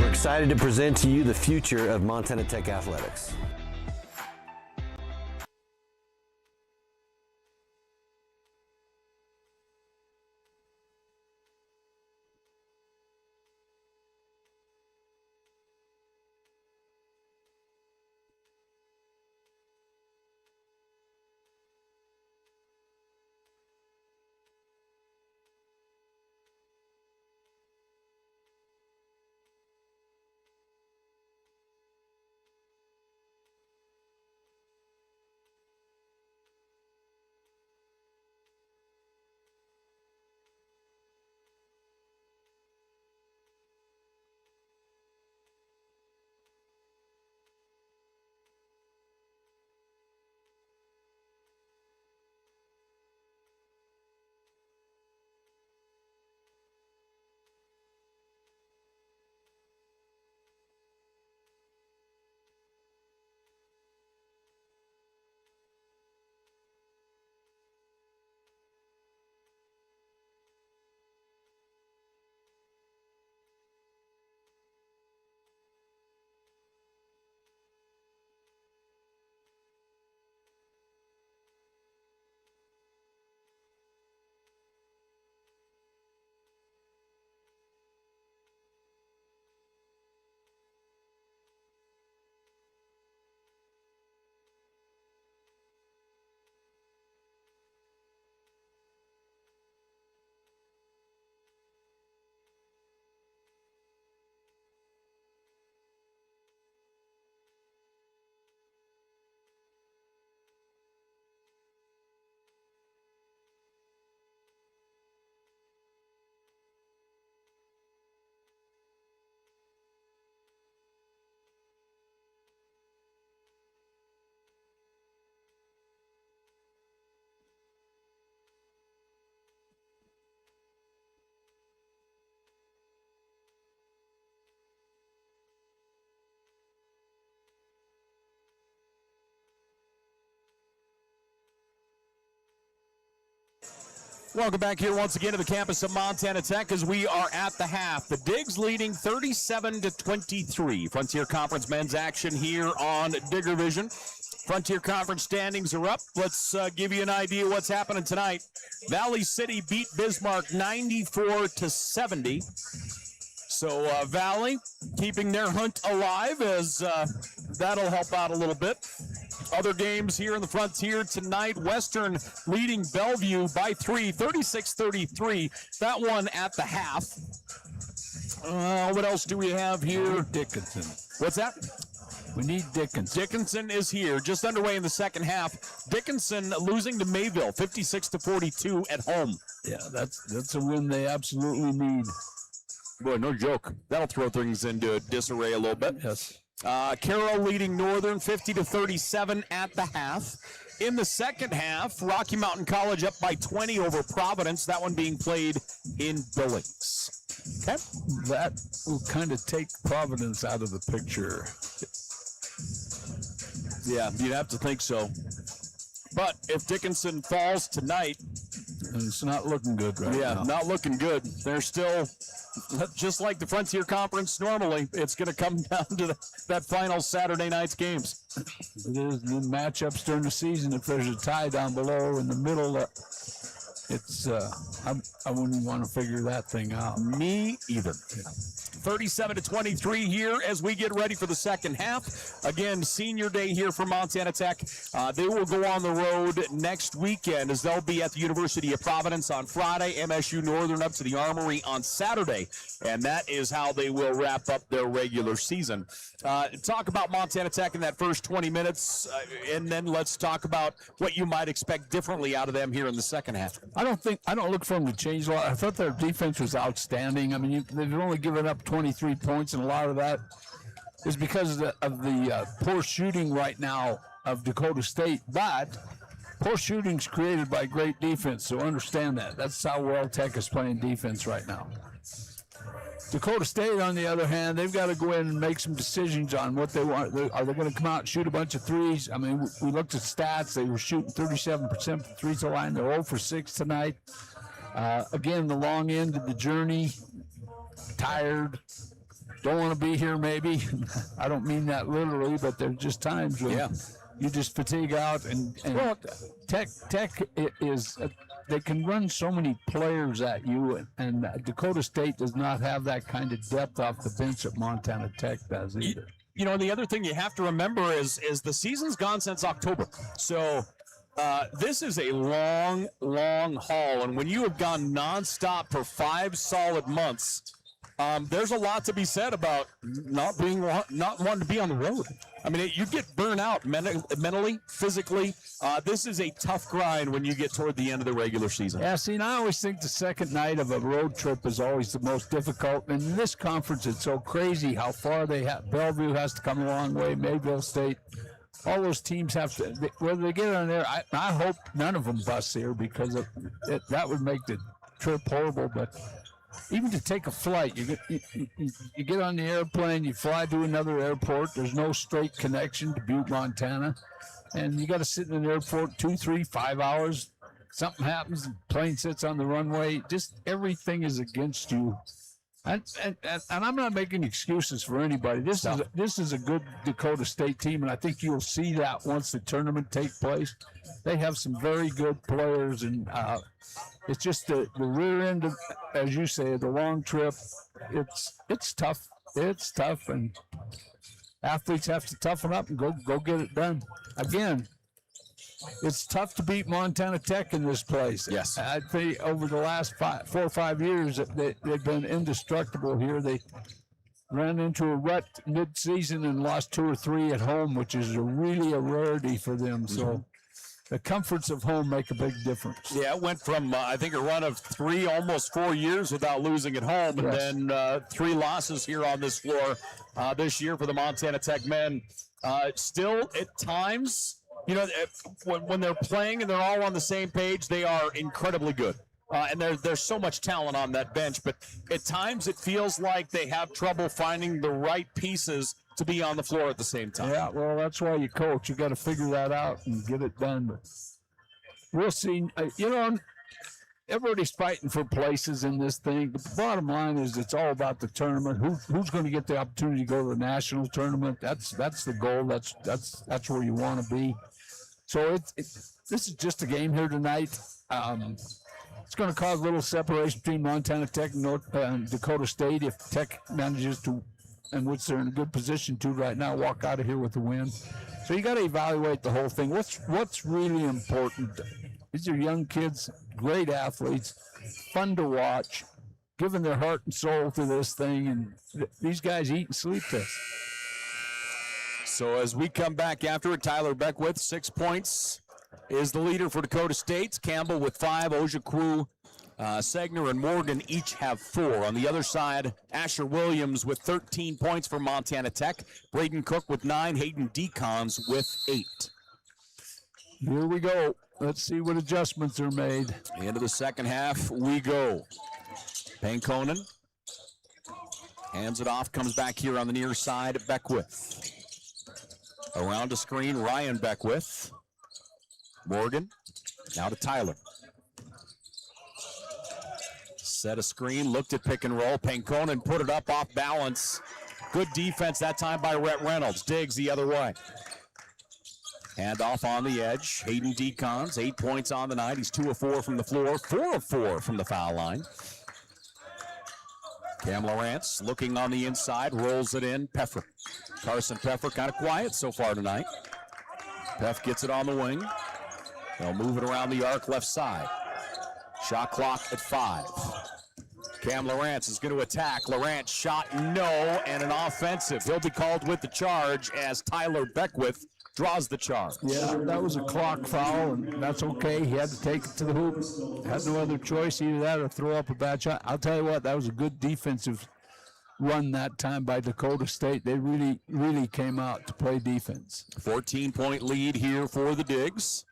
Excited to present to you the future of Montana Tech athletics. Welcome back here once again to the campus of Montana Tech as we are at the half. The Digs leading 37-23. Frontier Conference men's action here on Digger Vision. Frontier Conference standings are up. Let's give you an idea what's happening tonight. Valley City beat Bismarck 94-70. So Valley keeping their hunt alive as that'll help out a little bit. Other games here in the Frontier tonight. Western leading Bellevue by 3, 36-33. That one at the half. What else do we have here? Dickinson. What's that? We need Dickinson. Dickinson is here, just underway in the second half. Dickinson losing to Mayville, 56-42 at home. Yeah, that's a win they absolutely need. Boy, no joke. That'll throw things into disarray a little bit. Yes. Carroll leading Northern 50-37 at the half. In the second half, Rocky Mountain College up by 20 over Providence. That one being played in Billings. Okay. That will kind of take Providence out of the picture. Yeah, you'd have to think so. But if Dickinson falls tonight, and it's not looking good right now. Yeah, not looking good. They're still, just like the Frontier Conference normally, it's going to come down to that final Saturday night's games. It is the matchups during the season. If there's a tie down below in the middle, it's I wouldn't want to figure that thing out. Me either. 37-23 here as we get ready for the second half. Again, senior day here for Montana Tech. They will go on the road next weekend as they'll be at the University of Providence on Friday, MSU Northern up to the Armory on Saturday, and that is how they will wrap up their regular season. Talk about Montana Tech in that first 20 minutes, and then let's talk about what you might expect differently out of them here in the second half. I don't look for them to change a lot. I thought their defense was outstanding. I mean, they've only given up 23 points, and a lot of that is because of the poor shooting right now of Dakota State. But poor shooting's created by great defense, so understand that. That's how well Tech is playing defense right now. Dakota State, on the other hand, they've got to go in and make some decisions on what they want. Are they going to come out and shoot a bunch of threes? I mean, we looked at stats. They were shooting 37% from the free throw line. They're 0 for 6 tonight. Again, the long end of the journey. Tired. Don't want to be here, maybe. I don't mean that literally, but there's just times when you just fatigue out. And well, Tech is... they can run so many players at you, and Dakota State does not have that kind of depth off the bench that Montana Tech does either. You know, the other thing you have to remember is the season's gone since October. So this is a long, long haul. And when you have gone nonstop for 5 solid months, there's a lot to be said about not wanting to be on the road. I mean, you get burnt out mentally, physically. This is a tough grind when you get toward the end of the regular season. Yeah, see, and I always think the second night of a road trip is always the most difficult. And in this conference, it's so crazy how far they have. Bellevue has to come a long way. Mayville State. All those teams have to, whether they get on there, I hope none of them bust here because that would make the trip horrible. But even to take a flight, you get on the airplane, you fly to another airport. There's no straight connection to Butte, Montana. And you got to sit in an airport 2, 3, 5 hours. Something happens, the plane sits on the runway. Just everything is against you. And I'm not making excuses for anybody. This is a good Dakota State team, and I think you'll see that once the tournament takes place. They have some very good players, and it's just the rear end of, as you say, the long trip. It's tough. It's tough, and athletes have to toughen up and go get it done. Again, it's tough to beat Montana Tech in this place. Yes. I think over the last 4 or 5 years, they've been indestructible here. They ran into a rut mid-season and lost 2 or 3 at home, which is really a rarity for them. So the comforts of home make a big difference. Yeah, it went from, I think, a run of 3, almost 4 years without losing at home, and then 3 losses here on this floor this year for the Montana Tech men. Still, at times, you know, when they're playing and they're all on the same page, they are incredibly good. And there's so much talent on that bench, but at times it feels like they have trouble finding the right pieces to be on the floor at the same time. Yeah, well, that's why you coach. You got to figure that out and get it done. But we'll see. You know, everybody's fighting for places in this thing. But the bottom line is it's all about the tournament. Who's going to get the opportunity to go to the national tournament? That's the goal. That's where you want to be. So this is just a game here tonight. It's going to cause a little separation between Montana Tech and Dakota State if Tech manages to, and which they're in a good position to right now, walk out of here with a win. So you got to evaluate the whole thing. What's really important? These are young kids, great athletes, fun to watch, giving their heart and soul to this thing, and these guys eat and sleep this. So as we come back after it, Tyler Beckwith, 6 points, is the leader for Dakota State. Campbell with 5, Ojukwu, Segner, and Morgan each have 4. On the other side, Asher Williams with 13 points for Montana Tech. Braden Cook with 9, Hayden Decons with 8. Here we go. Let's see what adjustments are made. Into the second half we go. Pankonen hands it off, comes back here on the near side, Beckwith. Around the screen, Ryan Beckwith. Morgan, now to Tyler. Set a screen, looked at pick and roll. Pankonen put it up off balance. Good defense that time by Rhett Reynolds. Diggs the other way. Hand off on the edge. Hayden Decons, 8 points on the night. He's 2 of 4 from the floor, 4 of 4 from the foul line. Cam Lawrence looking on the inside, rolls it in. Peffer. Carson Peffer kind of quiet so far tonight. Peff gets it on the wing. They'll move it around the arc left side. Shot clock at 5. Cam Lawrence is going to attack. Lawrence shot no, and an offensive. He'll be called with the charge as Tyler Beckwith draws the charge. Yeah, that was a clock foul, and that's okay. He had to take it to the hoop. Had no other choice, either that or throw up a bad shot. I'll tell you what, that was a good defensive run that time by Dakota State. They really, really came out to play defense. 14-point lead here for the Digs.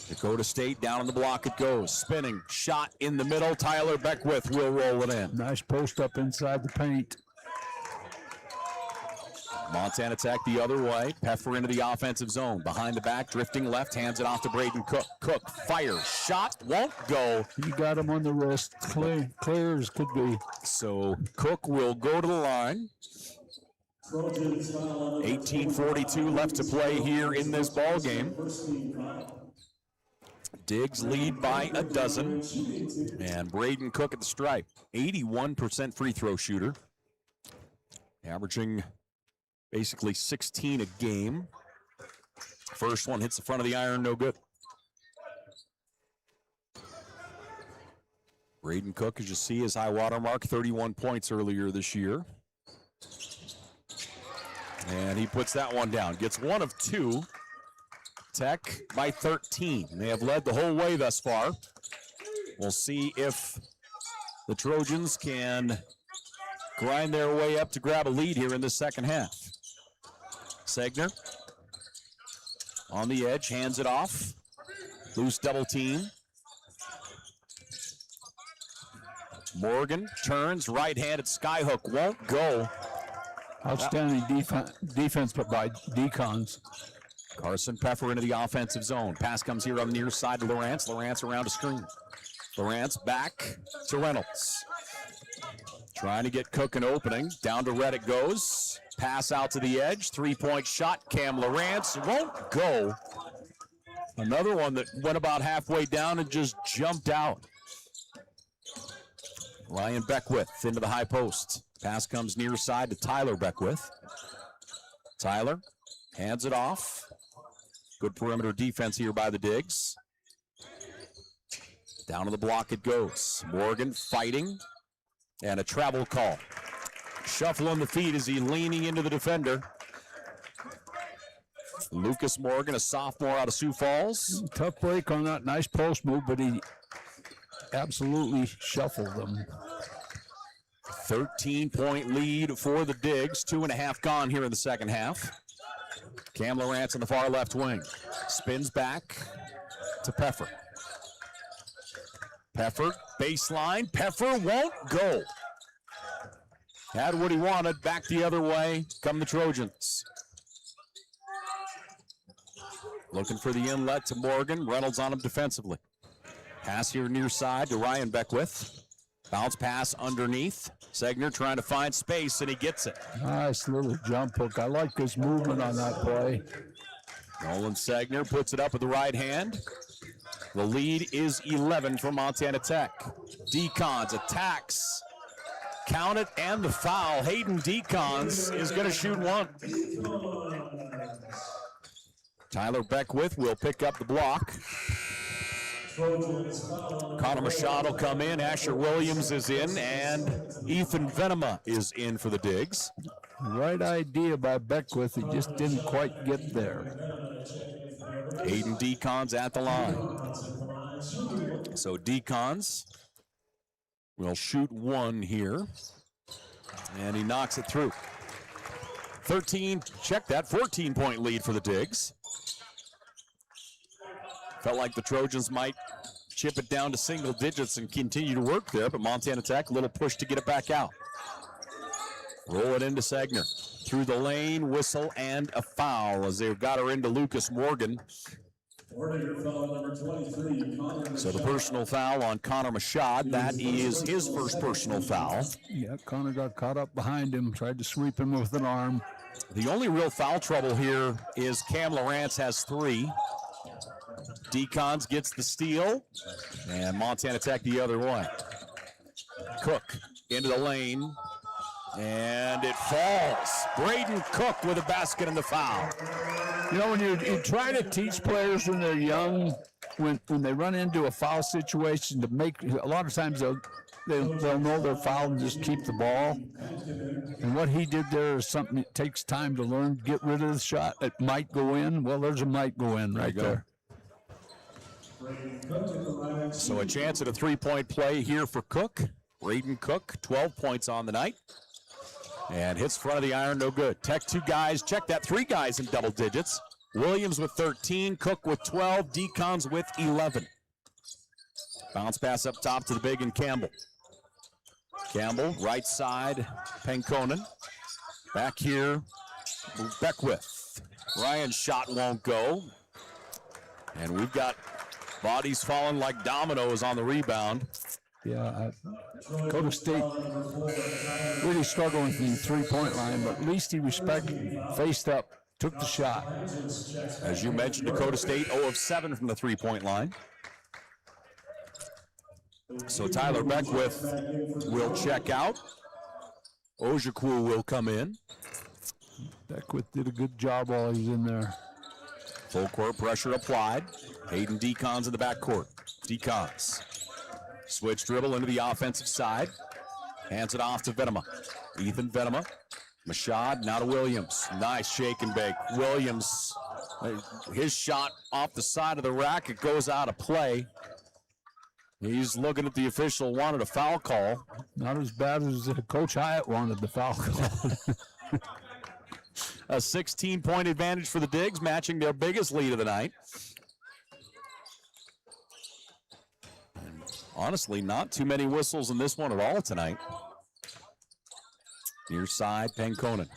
Dakota State down on the block it goes. Spinning, shot in the middle. Tyler Beckwith will roll it in. Nice post up inside the paint. Montana Tech the other way. Peffer into the offensive zone. Behind the back, drifting left, hands it off to Braden Cook. Cook fires, shot, won't go. You got him on the wrist, clear as could be. So Cook will go to the line. 18:42 left to play here in this ball game. Diggs lead by a dozen. And Braden Cook at the stripe. 81% free throw shooter. Averaging basically 16 a game. First one hits the front of the iron, no good. Braden Cook, as you see, his high water mark, 31 points earlier this year. And he puts that one down. Gets 1 of 2. Tech by 13. They have led the whole way thus far. We'll see if the Trojans can grind their way up to grab a lead here in the second half. Segner on the edge, hands it off. Loose double team. Morgan turns, right-handed skyhook, won't go. Outstanding defense by Decons. Carson Peffer into the offensive zone. Pass comes here on the near side to Lawrence. Lawrence around a screen. Lawrence back to Reynolds. Trying to get Cook an opening. Down to Rhett it goes. Pass out to the edge. 3-point shot. Cam Lawrence won't go. Another one that went about halfway down and just jumped out. Ryan Beckwith into the high post. Pass comes near side to Tyler Beckwith. Tyler hands it off. Good perimeter defense here by the Digs. Down to the block it goes. Morgan fighting. And a travel call. Shuffle on the feet as he leaning into the defender. Lucas Morgan, a sophomore out of Sioux Falls. Tough break on that. Nice post move, but he absolutely shuffled them. 13-point lead for the Digs. 2.5 gone here in the second half. Cam Lawrence on the far left wing. Spins back to Peffer. Peffer, baseline. Peffer won't go. Had what he wanted. Back the other way come the Trojans. Looking for the inlet to Morgan. Reynolds on him defensively. Pass here near side to Ryan Beckwith. Bounce pass underneath. Segner trying to find space, and he gets it. Nice little jump hook. I like his movement on that play. Nolan Segner puts it up with the right hand. The lead is 11 for Montana Tech. Decons attacks. Count it and the foul. Hayden Decons is going to shoot one. Tyler Beckwith will pick up the block. Connor Machado will come in. Asher Williams is in, and Ethan Venema is in for the Digs. Right idea by Beckwith. He just didn't quite get there. Hayden Decons at the line. So Decons will shoot one here, and he knocks it through. 14-point lead for the Digs. Felt like the Trojans might chip it down to single digits and continue to work there, but Montana Tech, a little push to get it back out. Roll it into Segner. Through the lane, whistle, and a foul as they've got her into Lucas Morgan. So the personal foul on Connor Machado. That is his first personal foul. Yeah, Connor got caught up behind him, tried to sweep him with an arm. The only real foul trouble here is Cam Lawrence has 3. Decons gets the steal, and Montana Tech the other way. Cook into the lane, and it falls. Braden Cook with a basket and the foul. You know, when you try to teach players when they're young, when they run into a foul situation, to make a lot of times they'll know they're fouled and just keep the ball. And what he did there is something that takes time to learn. Get rid of the shot that might go in. Well, there's a might go in right there. So a chance at a 3-point play here for Cook. Braden Cook, 12 points on the night. And hits front of the iron, no good. Tech 2 guys, check that, 3 guys in double digits. Williams with 13, Cook with 12, Decons with 11. Bounce pass up top to the big and Campbell. Campbell, right side, Penkonen. Back here, Beckwith. Ryan's shot won't go. And we've got bodies falling like dominoes on the rebound. Yeah, Dakota State really struggling from the 3-point line, but at least he faced up, took the shot. As you mentioned, Dakota State 0 of 7 from the 3-point line. So Tyler Beckwith will check out. Ojukwu will come in. Beckwith did a good job while he was in there. Full court pressure applied. Hayden Decons in the backcourt. Decons. Switch dribble into the offensive side. Hands it off to Venema. Ethan Venema. Machado, now to Williams. Nice shake and bake. Williams, his shot off the side of the rack. It goes out of play. He's looking at the official, wanted a foul call. Not as bad as Coach Hyatt wanted the foul call. A 16-point advantage for the Digs, matching their biggest lead of the night. And honestly, not too many whistles in this one at all tonight. Near side, Penkonen.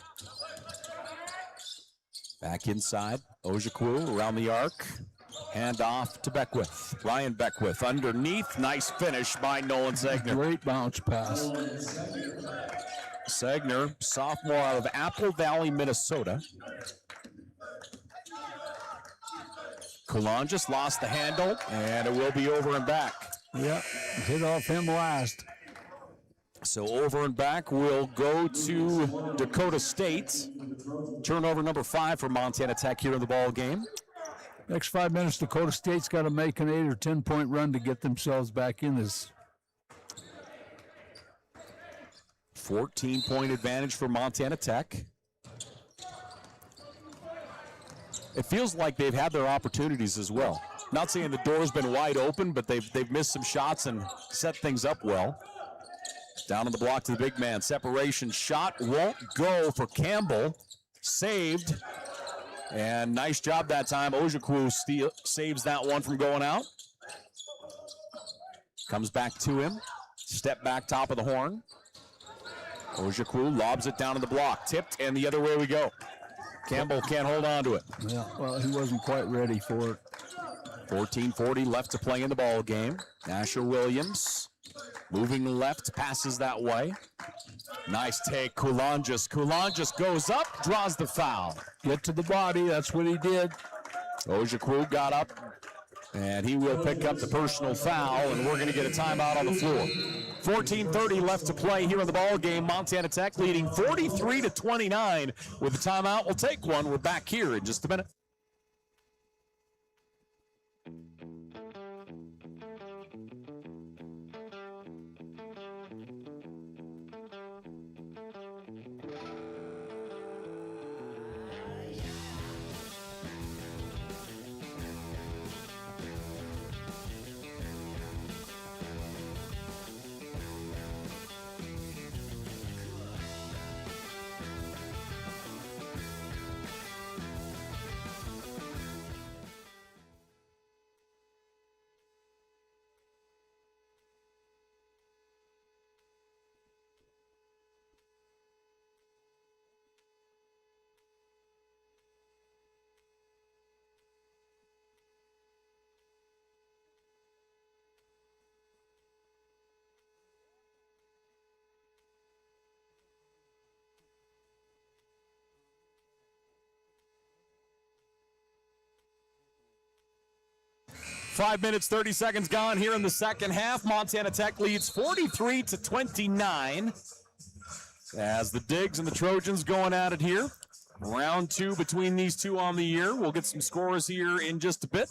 Back inside, Ojukwu around the arc. Hand off to Beckwith. Ryan Beckwith underneath. Nice finish by Nolan Segner. Great bounce pass. Segner, sophomore out of Apple Valley, Minnesota. Coulon just lost the handle, and it will be over and back. Yep, hit off him last. So over and back will go to Dakota State. Turnover number 5 for Montana Tech here in the ball game. Next 5 minutes, Dakota State's got to make an 8 or 10-point run to get themselves back in this. 14-point advantage for Montana Tech. It feels like they've had their opportunities as well. Not saying the door's been wide open, but they've missed some shots and set things up well. Down on the block to the big man. Separation shot won't go for Campbell. Saved. And nice job that time. Ojukwu saves that one from going out. Comes back to him. Step back top of the horn. Ojukwu lobs it down to the block. Tipped, and the other way we go. Campbell can't hold on to it. Yeah, well, he wasn't quite ready for it. 14:40 left to play in the ball game. Asher Williams moving left, passes that way. Nice take, Kulonjis. Kulonjis goes up, draws the foul. Get to the body, that's what he did. Ojukwu got up, and he will pick up the personal foul, and we're going to get a timeout on the floor. 14:30 left to play here in the ball game. Montana Tech leading 43-29 with the timeout. We'll take one. We're back here in just a minute. Five minutes, 30 seconds gone here in the second half. Montana Tech leads 43-29 as the Digs and the Trojans going at it here. Round two between these two on the year. We'll get some scores here in just a bit.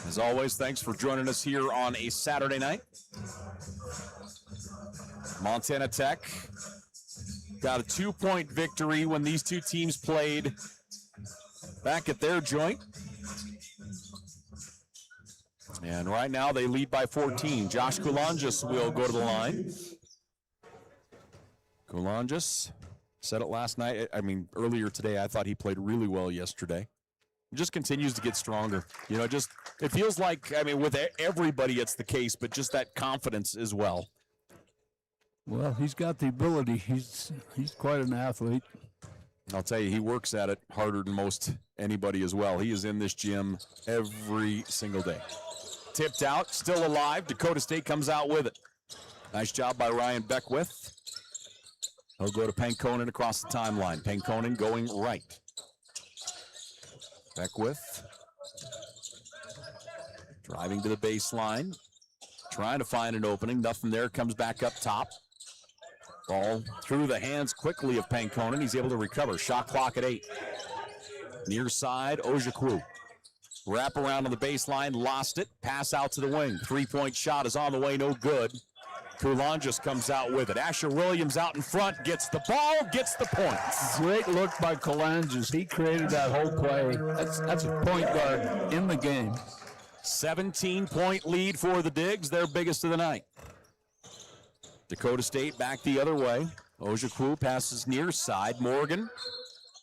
As always, thanks for joining us here on a Saturday night. Montana Tech got a 2-point victory when these two teams played back at their joint. And right now they lead by 14. Josh Kulonjis will go to the line. Kulonjis said it last night. Earlier today, I thought he played really well yesterday. He just continues to get stronger. You know, just it feels like, with everybody it's the case, but just that confidence as well. Well, he's got the ability. He's quite an athlete. I'll tell you, he works at it harder than most anybody as well. He is in this gym every single day. Tipped out, still alive. Dakota State comes out with it. Nice job by Ryan Beckwith. He'll go to Pankonen across the timeline. Pankonen going right. Beckwith driving to the baseline, trying to find an opening. Nothing there, comes back up top. Ball through the hands quickly of Pankonen. He's able to recover. Shot clock at 8. Near side, Ojukwu. Wrap around on the baseline, lost it. Pass out to the wing. 3-point shot is on the way, no good. Kulonjis comes out with it. Asher Williams out in front, gets the ball, gets the point. Great look by Kulonjis. He created that whole play. That's a point guard in the game. 17-point lead for the Digs, their biggest of the night. Dakota State back the other way. Ojukwu passes near side. Morgan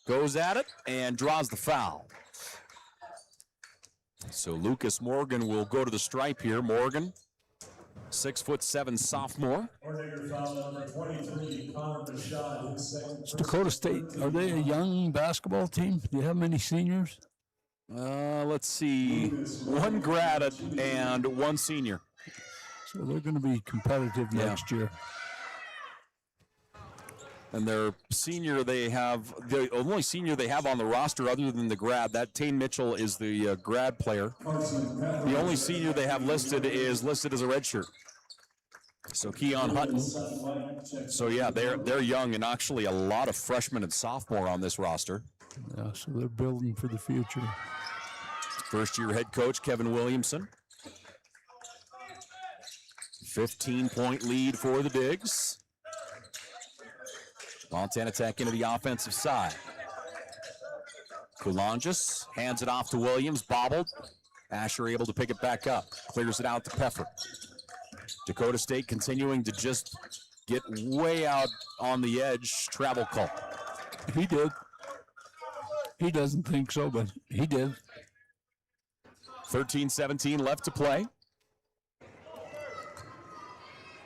goes at it and draws the foul. So Lucas Morgan will go to the stripe here. Morgan, 6'7" sophomore. Dakota State, are they a young basketball team? Do you have many seniors? Let's see. One grad and one senior. So they're going to be competitive next year. And their senior, they have the only senior they have on the roster other than the grad. That Tane Mitchell is the grad player. The only senior they have listed is listed as a redshirt. So Keon Hutton. So yeah, they're young, and actually a lot of freshmen and sophomore on this roster. Yeah, so they're building for the future. First-year head coach Kevin Williamson. 15-point lead for the Digs. Montana Tech into the offensive side. Kulonjis hands it off to Williams, bobbled. Asher able to pick it back up, clears it out to Peffer. Dakota State continuing to just get way out on the edge. Travel call. He did. He doesn't think so, but he did. 13-17 left to play.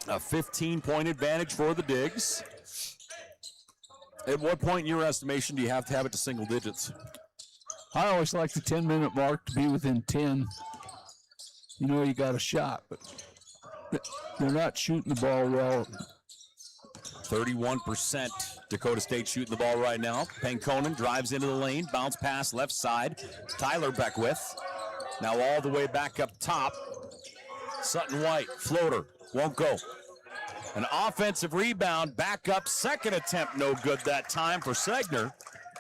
A 15-point advantage for the Digs. At what point in your estimation do you have to have it to single digits? I always like the 10-minute mark to be within 10. You know you got a shot, but they're not shooting the ball well. 31% Dakota State shooting the ball right now. Pankonen drives into the lane, bounce pass left side. Tyler Beckwith now all the way back up top. Sutton White, floater, won't go. An offensive rebound, back up, second attempt, no good that time for Segner.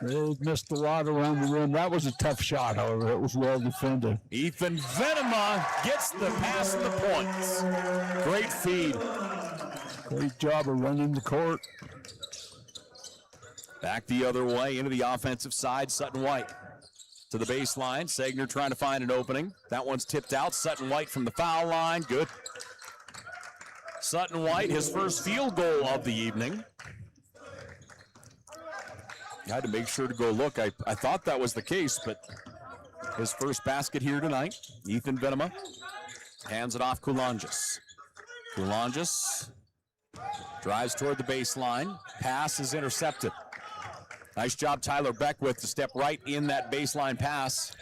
They missed a lot around the rim. That was a tough shot, however. It was well defended. Ethan Venema gets the pass and the points. Great feed. Great job of running the court. Back the other way into the offensive side, Sutton White to the baseline. Segner trying to find an opening. That one's tipped out. Sutton White from the foul line. Good. Sutton White, his first field goal of the evening. I had to make sure to go look. I thought that was the case, but his first basket here tonight. Ethan Venema hands it off Coulanges. Coulanges drives toward the baseline. Pass is intercepted. Nice job, Tyler Beckwith, to step right in that baseline pass.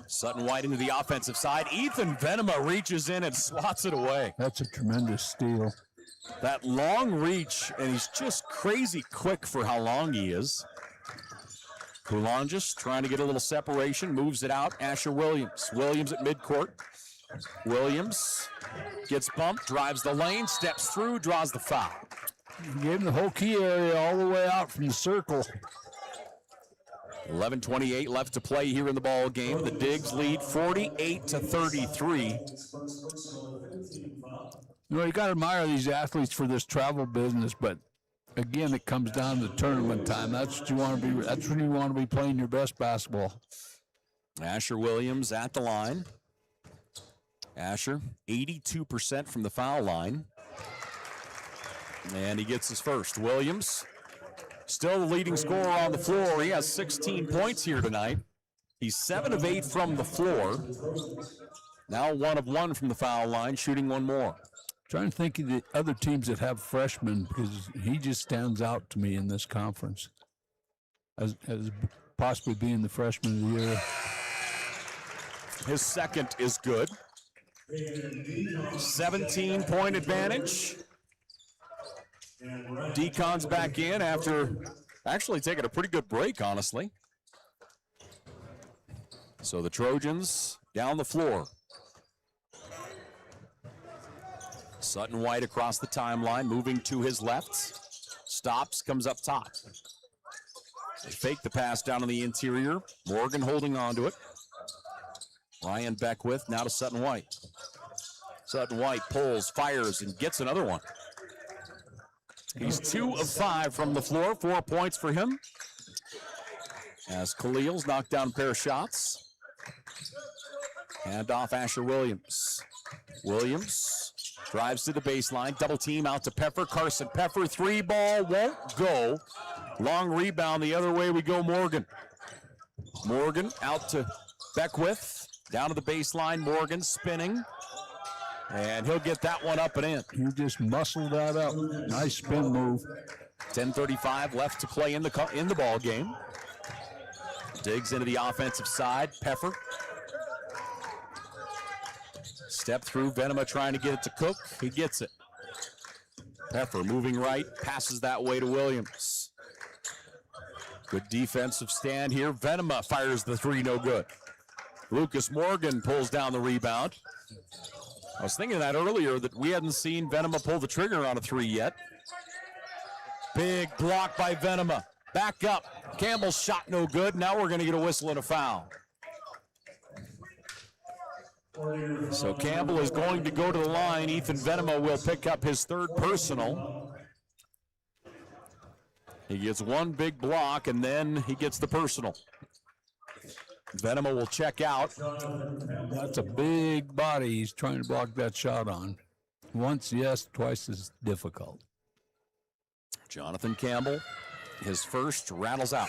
Sutton White into the offensive side. Ethan Venema reaches in and swats it away. That's a tremendous steal. That long reach, and he's just crazy quick for how long he is. Coulanges trying to get a little separation, moves it out. Asher Williams. Williams at midcourt. Williams gets bumped, drives the lane, steps through, draws the foul. He gave him the whole key area all the way out from the circle. 11:28 left to play here in the ball game. The Digs lead 48-33. You know, you got to admire these athletes for this travel business, but again, it comes down to tournament time. That's what you want to be. That's when you want to be playing your best basketball. Asher Williams at the line. Asher, 82% from the foul line. And he gets his first. Williams, still the leading scorer on the floor. He has 16 points here tonight. He's 7 of 8 from the floor. Now 1 of 1 from the foul line, shooting one more. Trying to think of the other teams that have freshmen, because he just stands out to me in this conference as possibly being the freshman of the year. His second is good. 17-point advantage. Deacon's back in after actually taking a pretty good break, honestly. So the Trojans down the floor. Sutton White across the timeline, moving to his left. Stops, comes up top. They fake the pass down on the interior. Morgan holding on to it. Ryan Beckwith now to Sutton White. Sutton White pulls, fires, and gets another one. He's 2 of 5 from the floor, 4 points for him. As Khalil's knocked down a pair of shots. Hand off Asher Williams. Williams drives to the baseline, double team out to Peffer. Carson Peffer, 3 ball, won't go. Long rebound, the other way we go, Morgan. Morgan out to Beckwith, down to the baseline, Morgan spinning. And he'll get that one up and in. You just muscled that up. Nice spin move. 10:35 left to play in the ball game. Digs into the offensive side. Peffer. Step through. Venema trying to get it to Cook. He gets it. Peffer moving right. Passes that way to Williams. Good defensive stand here. Venema fires the 3, no good. Lucas Morgan pulls down the rebound. I was thinking that earlier that we hadn't seen Venema pull the trigger on a 3 yet. Big block by Venema. Back up. Campbell's shot no good. Now we're going to get a whistle and a foul. So Campbell is going to go to the line. Ethan Venema will pick up his 3rd personal. He gets 1 big block, and then he gets the personal. Venema will check out. That's a big body he's trying to block that shot on. Once, yes, twice as difficult. Jonathan Campbell, his first, rattles out.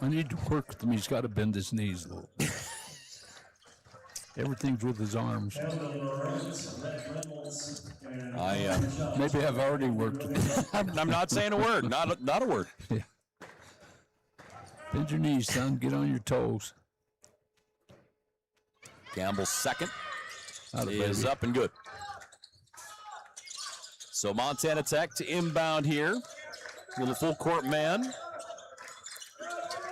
I need to work with him. He's got to bend his knees a little bit. Everything's with his arms. Maybe I've already worked. I'm not saying a word. Not a word. Yeah. Bend your knees, son. Get on your toes. Campbell's second Atta is baby. up and good. So Montana Tech to inbound here. Little full court man.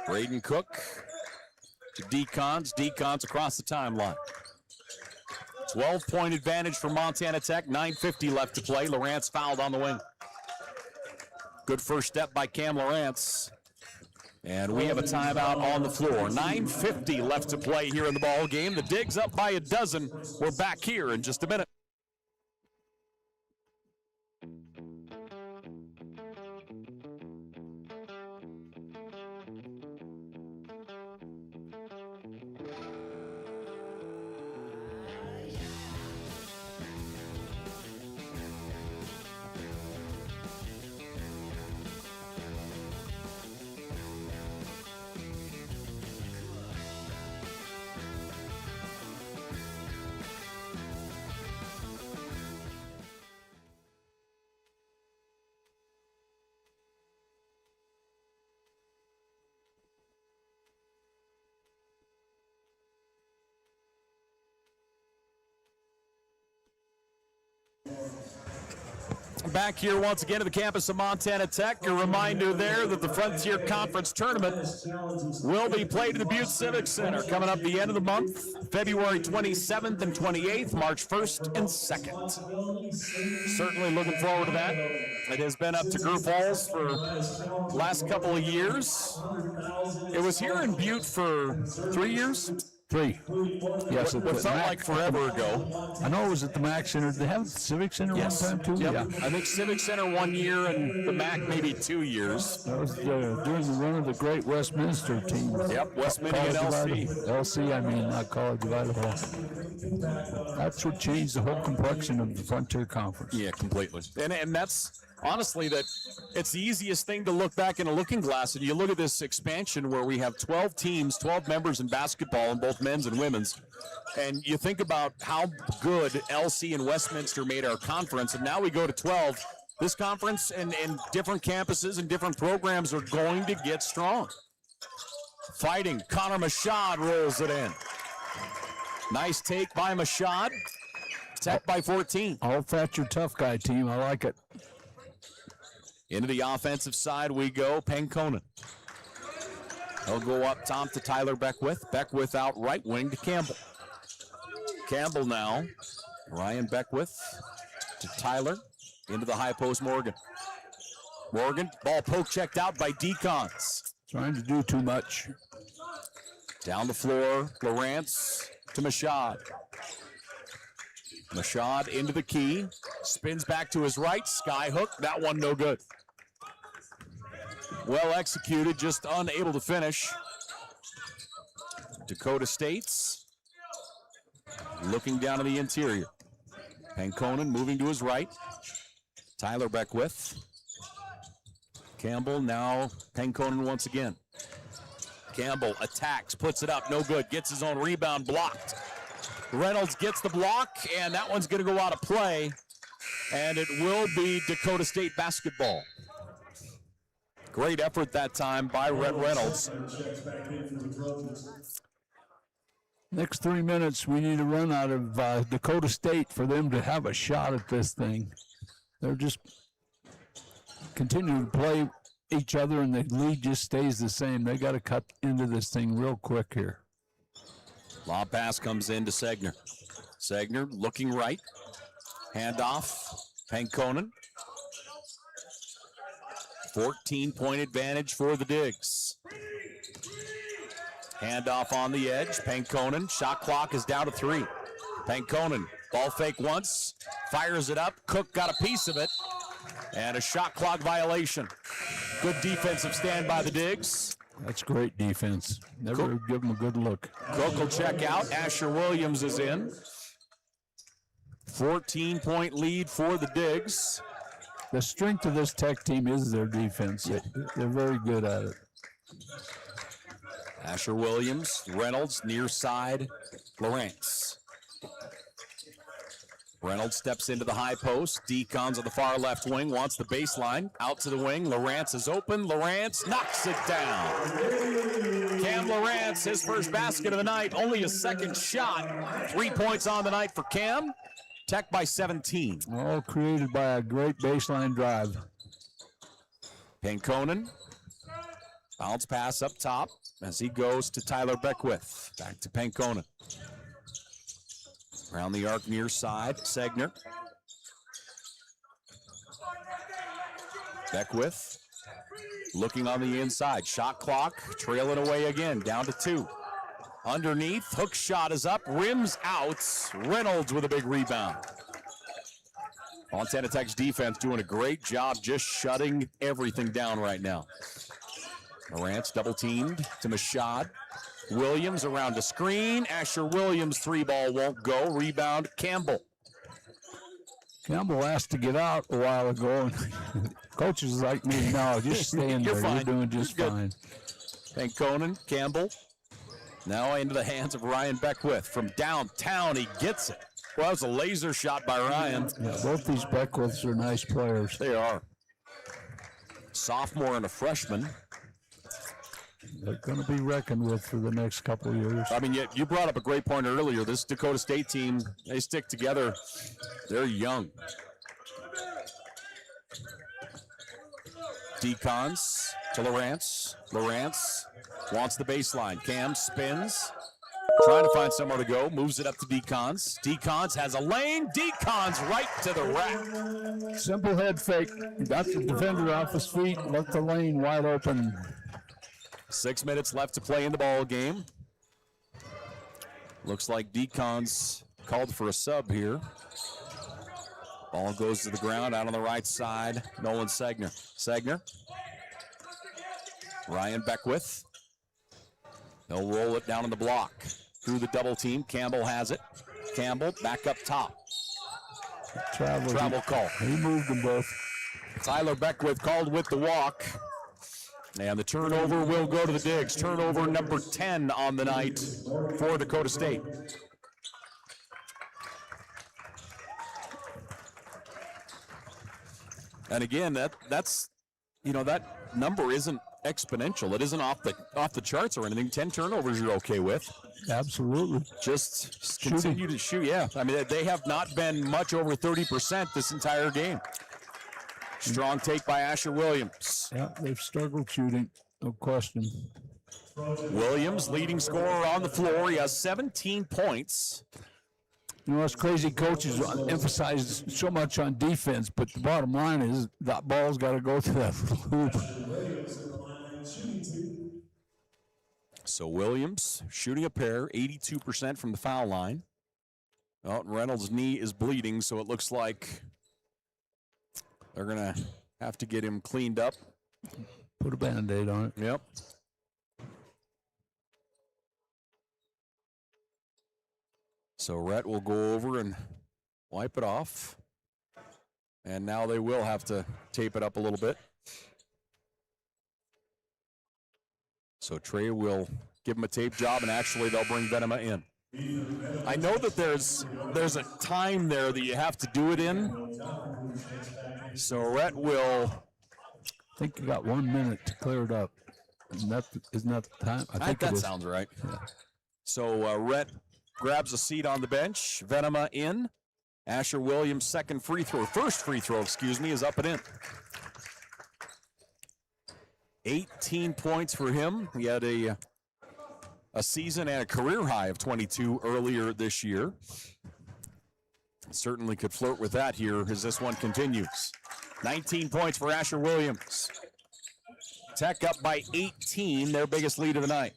Braden Cook to Decons. Decons across the timeline. 12-point advantage for Montana Tech. 9:50 left to play. Lawrence fouled on the wing. Good first step by Cam Lawrence. And we have a timeout on the floor. 9:50 left to play here in the ball game. The Digs up by a dozen. We're back here in just a minute. Back here once again at the campus of Montana Tech. A reminder there that the Frontier Conference Tournament will be played at the Butte Civic Center coming up the end of the month, February 27th and 28th, March 1st and 2nd. Certainly looking forward to that. It has been up to Group Halls for the last couple of years. It was here in Butte for 3 years? 3. Yes, What felt like forever ago. I know it was at the MAC Center. Did they have the Civic Center one time too? Yep. Yeah. I think Civic Center 1 year and the MAC maybe 2 years. That was during the run of the great Westminster team. Yep, Westminster and LC. LC, I mean, not College of Idaho. That's what changed the whole complexion of the Frontier Conference. Yeah, completely. And that's honestly that it's the easiest thing to look back in a looking glass and you look at this expansion where we have 12 teams, 12 members in basketball in both men's and women's. And you think about how good LC and Westminster made our conference, and now we go to 12. This conference and different campuses and different programs are going to get strong. Fighting, Connor Mashad rolls it in. Nice take by Mashad. Tech by 14. All Thatcher tough guy team. I like it. Into the offensive side we go. Pankonen. He'll go up top to Tyler Beckwith. Beckwith out right wing to Campbell. Campbell now. Ryan Beckwith to Tyler. Into the high post, Morgan. Morgan, ball poke checked out by Decons. Trying to do too much. Down the floor, Lawrence to Mashad. Mashad into the key. Spins back to his right. Sky hook. That one no good. Well executed, just unable to finish. Dakota State's looking down to the interior. Pankonen moving to his right. Tyler Beckwith. Campbell now Pankonen once again. Campbell attacks, puts it up, no good. Gets his own rebound blocked. Reynolds gets the block, and that one's going to go out of play. And it will be Dakota State basketball. Great effort that time by Rhett Reynolds. Next 3 minutes, we need a run out of Dakota State for them to have a shot at this thing. They're just continuing to play each other, and the lead just stays the same. They got to cut into this thing real quick here. Lob pass comes in to Segner. Segner looking right. Handoff. Pankonen. 14-point advantage for the Digs. Handoff on the edge. Pankonen. Shot clock is down to 3. Pankonen. Ball fake once. Fires it up. Cook got a piece of it. And a shot clock violation. Good defensive stand by the Digs. That's great defense. Never give them a good look. Cook will check out. Asher Williams is in. 14-point lead for the Digs. The strength of this Tech team is their defense. They're very good at it. Asher Williams, Reynolds, near side, Lawrence. Reynolds steps into the high post. Deacons on the far left wing, wants the baseline. Out to the wing. Lawrence is open. Lawrence knocks it down. Cam Lawrence, his first basket of the night. Only his second shot. 3 points on the night for Cam. Tech by 17. All created by a great baseline drive. Pankonen. Bounce pass up top as he goes to Tyler Beckwith. Back to Pankonen. Around the arc near side, Segner. Beckwith looking on the inside. Shot clock trailing away again, down to 2. Underneath, hook shot is up, rims out. Reynolds with a big rebound. Montana Tech's defense doing a great job just shutting everything down right now. Morantz double teamed to Mashad. Williams around the screen. Asher Williams, 3-ball won't go. Rebound, Campbell. Campbell asked to get out a while ago, and coaches like me, no, just stay in there. You're fine. You're doing just fine. Pankonen, Campbell. Now into the hands of Ryan Beckwith. From downtown, he gets it. Well, that was a laser shot by Ryan. Yeah, both these Beckwiths are nice players. They are. Sophomore and a freshman. They're going to be reckoned with for the next couple of years. I mean, you brought up a great point earlier. This Dakota State team, they stick together. They're young. Decons to Lawrence. Lawrence wants the baseline. Cam spins. Trying to find somewhere to go. Moves it up to Decons. Decons has a lane. Decons right to the rack. Simple head fake. Got the defender off his feet. Left the lane wide open. 6 minutes left to play in the ball game. Looks like Decons called for a sub here. Ball goes to the ground out on the right side. Nolan Segner. Segner. Ryan Beckwith. They'll roll it down on the block. Through the double team. Campbell has it. Campbell back up top. Travel call. He moved them both. Tyler Beckwith called with the walk. And the turnover will go to the Digs. Turnover number 10 on the night for Dakota State. And again, that's that number isn't exponential. It isn't off the charts or anything. 10 turnovers you're okay with. Absolutely. Just continue to shoot. Yeah, I mean they have not been much over 30% this entire game. Strong take by Asher Williams. Yeah, they've struggled shooting, no question. Williams, leading scorer on the floor. He has 17 points. You know, us crazy coaches emphasize so much on defense, but the bottom line is that ball's got to go through that hoop. So Williams shooting a pair, 82% from the foul line. Oh, Reynolds' knee is bleeding, so it looks like they're going to have to get him cleaned up. Put a Band-Aid on it. Yep. So Rhett will go over and wipe it off. And now they will have to tape it up a little bit. So Trey will give him a tape job, and actually they'll bring Venema in. I know that there's a time there that you have to do it in. So Rhett will. I think you got 1 minute to clear it up. Isn't that the time? I think that sounds right. Yeah. So Rhett grabs a seat on the bench. Venema in. Asher Williams' first free throw, is up and in. 18 points for him. He had a season and a career high of 22 earlier this year. Certainly could flirt with that here as this one continues. 19 points for Asher Williams. Tech up by 18, their biggest lead of the night.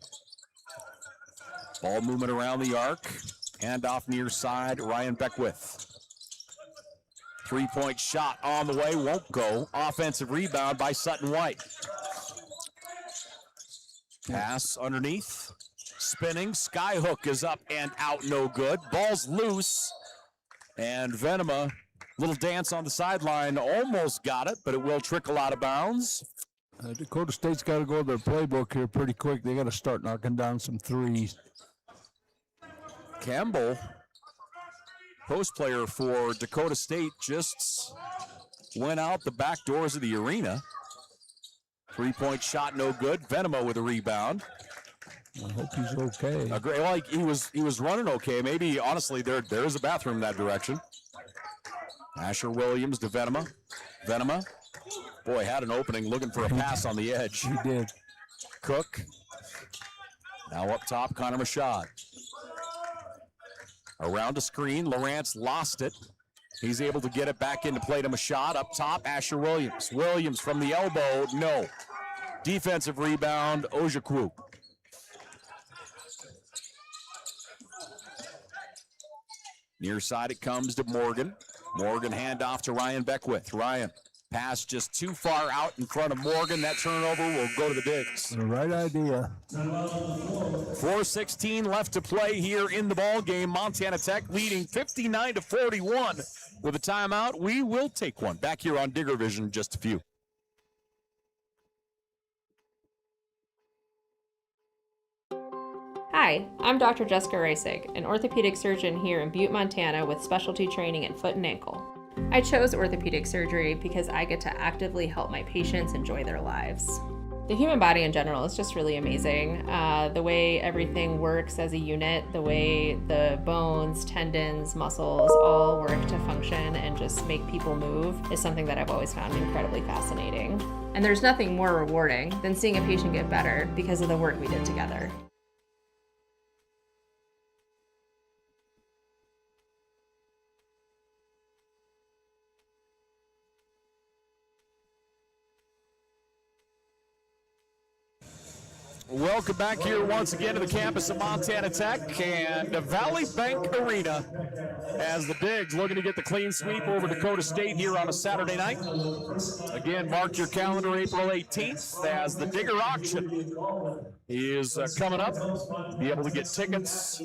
Ball movement around the arc. Handoff near side, Ryan Beckwith. Three-point shot on the way, won't go. Offensive rebound by Sutton White. Pass underneath. Spinning, skyhook is up and out, no good. Ball's loose. And Venema, little dance on the sideline, almost got it, but it will trickle out of bounds. Dakota State's got to go to their playbook here pretty quick. They got to start knocking down some threes. Campbell post player for Dakota State, just went out the back doors of the arena. 3-point shot, no good. Venema with a rebound. I hope he's okay. Well, he was running okay. Maybe, honestly, there is a bathroom that direction. Asher Williams to Venema. Venema, boy, had an opening looking for a pass on the edge. He did. Cook. Now up top, Connor Machad. Around a screen, Lawrence lost it. He's able to get it back into play to Machad. Up top, Asher Williams. Williams from the elbow, no. Defensive rebound, Ojukwu. Near side it comes to Morgan. Morgan handoff to Ryan Beckwith. Ryan, pass just too far out in front of Morgan. That turnover will go to the Digs. The right idea. 4:16 left to play here in the ball game. Montana Tech leading 59-41 with a timeout. We will take one back here on Digger Vision in just a few. Hi, I'm Dr. Jessica Reisig, an orthopedic surgeon here in Butte, Montana with specialty training in foot and ankle. I chose orthopedic surgery because I get to actively help my patients enjoy their lives. The human body in general is just really amazing. The way everything works as a unit, the way the bones, tendons, muscles all work to function and just make people move is something that I've always found incredibly fascinating. And there's nothing more rewarding than seeing a patient get better because of the work we did together. Welcome back here once again to the campus of Montana Tech and Valley Bank Arena as the Digs looking to get the clean sweep over Dakota State here on a Saturday night. Again, mark your calendar April 18th as the Digger auction is coming up. Be able to get tickets,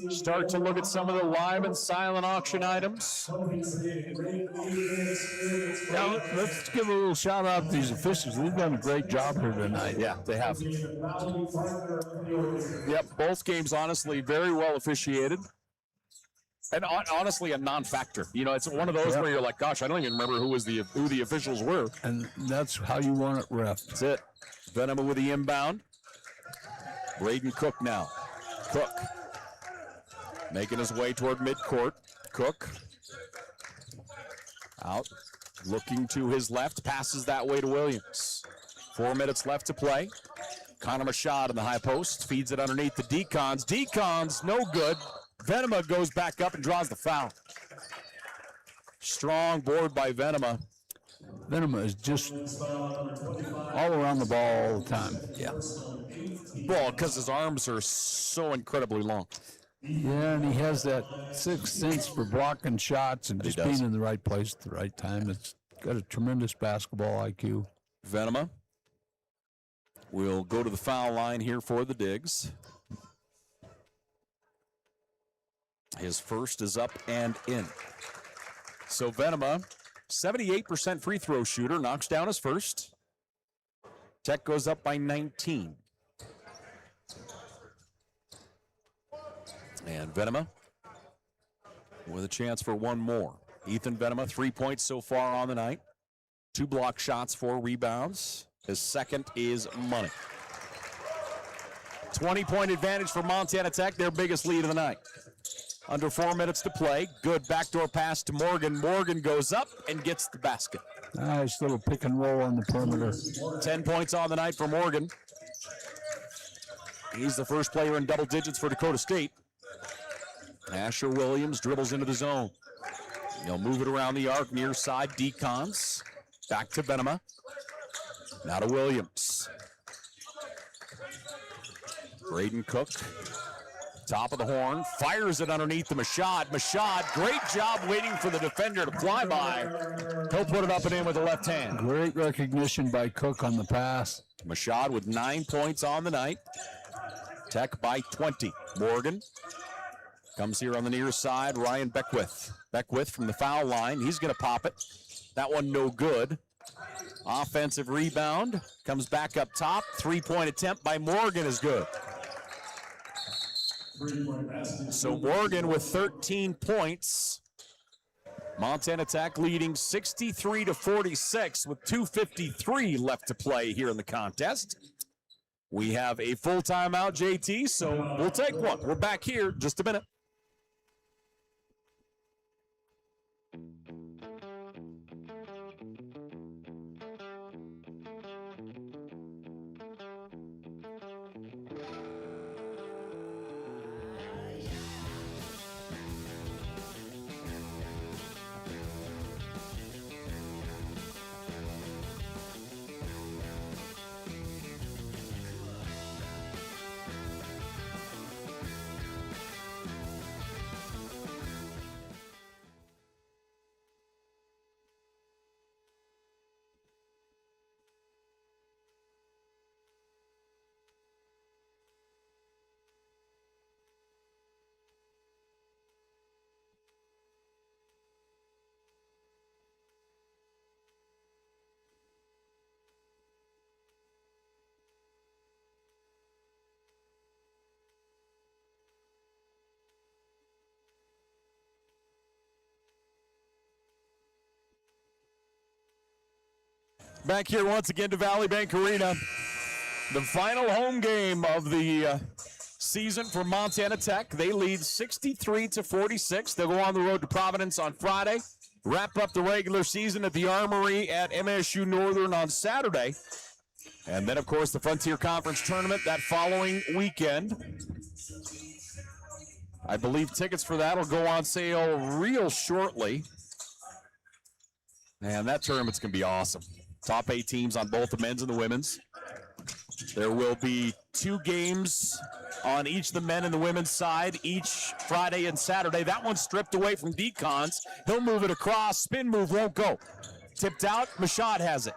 start to look at some of the live and silent auction items. Now, let's give a little shout out to these officials. They've done a great job here tonight. Yeah, they have. Yep, both games, honestly, very well officiated. And honestly, a non-factor. You know, it's one of those where you're like, gosh, I don't even remember who the officials were. And that's how you want it, ref. That's it. Venema with the inbound. Braden Cook now. Cook making his way toward midcourt. Cook out, looking to his left, passes that way to Williams. 4 minutes left to play. Connor Machad in the high post, feeds it underneath the Decons. Decons, no good. Venema goes back up and draws the foul. Strong board by Venema. Venema is just all around the ball all the time. Yeah. Well, because his arms are so incredibly long. Yeah, and he has that sixth sense for blocking shots and just being in the right place at the right time. It's got a tremendous basketball IQ. Venema will go to the foul line here for the Digs. His first is up and in. So Venema, 78% free throw shooter, knocks down his first. Tech goes up by 19. And Venema with a chance for one more. Ethan Venema, 3 points so far on the night. 2 block shots, 4 rebounds. His second is money. 20-point advantage for Montana Tech, their biggest lead of the night. Under 4 minutes to play. Good backdoor pass to Morgan. Morgan goes up and gets the basket. Nice little pick and roll on the perimeter. 10 points on the night for Morgan. He's the first player in double digits for Dakota State. Asher Williams dribbles into the zone. He'll move it around the arc, near side, Decons. Back to Venema. Now to Williams. Braden Cook, top of the horn, fires it underneath the Machad. Machad, great job waiting for the defender to fly by. He'll put it up and in with the left hand. Great recognition by Cook on the pass. Machad with 9 points on the night. Tech by 20. Morgan comes here on the near side. Ryan Beckwith. Beckwith from the foul line. He's going to pop it. That one no good. Offensive rebound. Comes back up top. 3-point attempt by Morgan is good. So Morgan with 13 points. Montana Tech leading 63-46 with 2:53 left to play here in the contest. We have a full timeout, JT, so we'll take one. We're back here in just a minute. Back here once again to Valley Bank Arena. The final home game of the season for Montana Tech. They lead 63-46. They'll go on the road to Providence on Friday. Wrap up the regular season at the Armory at MSU Northern on Saturday. And then, of course, the Frontier Conference Tournament that following weekend. I believe tickets for that will go on sale real shortly. And that tournament's going to be awesome. Top 8 teams on both the men's and the women's. There will be 2 games on each the men and the women's side, each Friday and Saturday. That one's stripped away from Decons. He'll move it across. Spin move won't go. Tipped out. Mashad has it.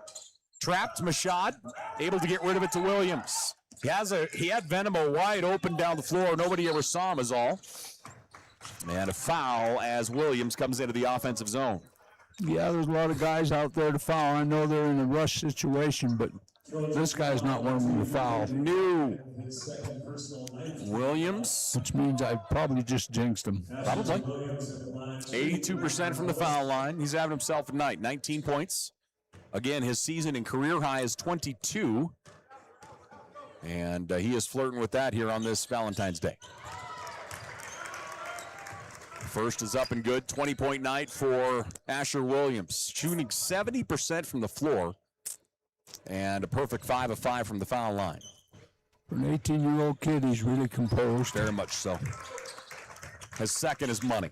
Trapped. Mashad able to get rid of it to Williams. He had Venema wide open down the floor. Nobody ever saw him is all. And a foul as Williams comes into the offensive zone. Yeah, there's a lot of guys out there to foul. I know they're in a rush situation, but this guy's not one of them to foul. New Williams. Which means I probably just jinxed him. Probably. 82% from the foul line. He's having himself a night. 19 points. Again, his season and career high is 22. And he is flirting with that here on this Valentine's Day. First is up and good. 20-point night for Asher Williams. Shooting 70% from the floor. And a perfect 5 of 5 from the foul line. For an 18-year-old kid, he's really composed. Very much so. His second is money.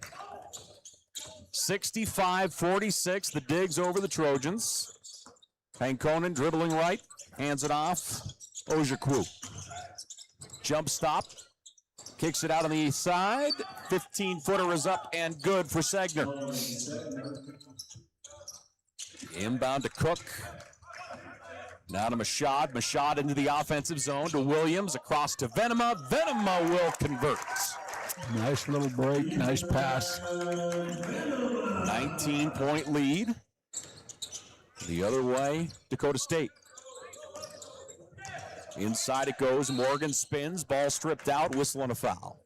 65-46, the Digs over the Trojans. Hankonen dribbling right, hands it off. Ojekwu. Jump stop. Kicks it out on the east side. 15-footer is up and good for Segner. Inbound to Cook. Now to Mashad. Mashad into the offensive zone to Williams. Across to Venema. Venema will convert. Nice little break. Nice pass. 19-point lead. The other way, Dakota State. Inside it goes. Morgan spins. Ball stripped out. Whistle and a foul.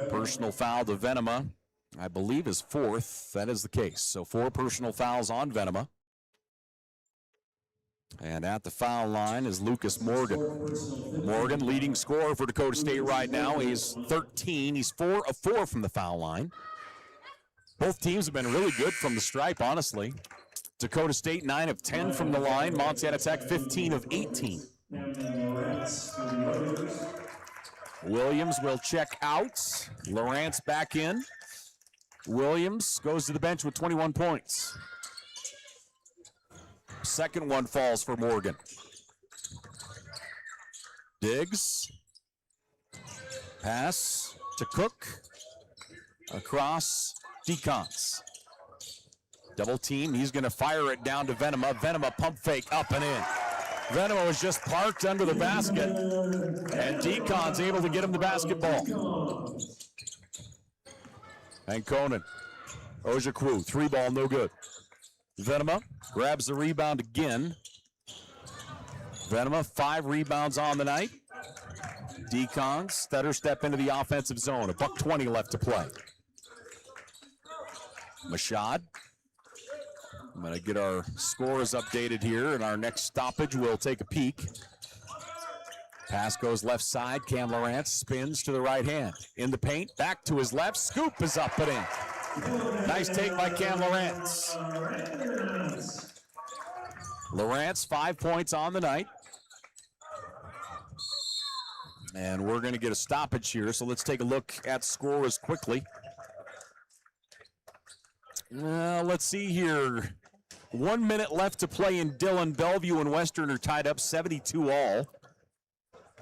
Personal foul to Venema. I believe is 4th. That is the case. So 4 personal fouls on Venema. And at the foul line is Lucas Morgan. Morgan, leading scorer for Dakota State right now. He's 13. He's 4 of 4 from the foul line. Both teams have been really good from the stripe, honestly. Dakota State 9 of 10 from the line. Montana Tech 15 of 18. Williams will check out. Lawrence back in. Williams goes to the bench with 21 points. Second one falls for Morgan. Diggs. Pass to Cook. Across Decons. Double team. He's going to fire it down to Venema. Venema pump fake up and in. Venema was just parked under the basket. And Decon's able to get him the basketball. And Conan. Ojekwu. 3-ball, no good. Venema grabs the rebound again. Venema, 5 rebounds on the night. Decon, stutter step into the offensive zone. $1:20 left to play. Mashad. I'm going to get our scores updated here, and our next stoppage will take a peek. Pass goes left side. Cam Lawrence spins to the right hand. In the paint, back to his left. Scoop is up and in. Nice take by Cam Lawrence. Lawrence, 5 points on the night. And we're going to get a stoppage here, so let's take a look at scores quickly. Let's see here. 1 minute left to play in Dillon. Bellevue and Western are tied up 72 all.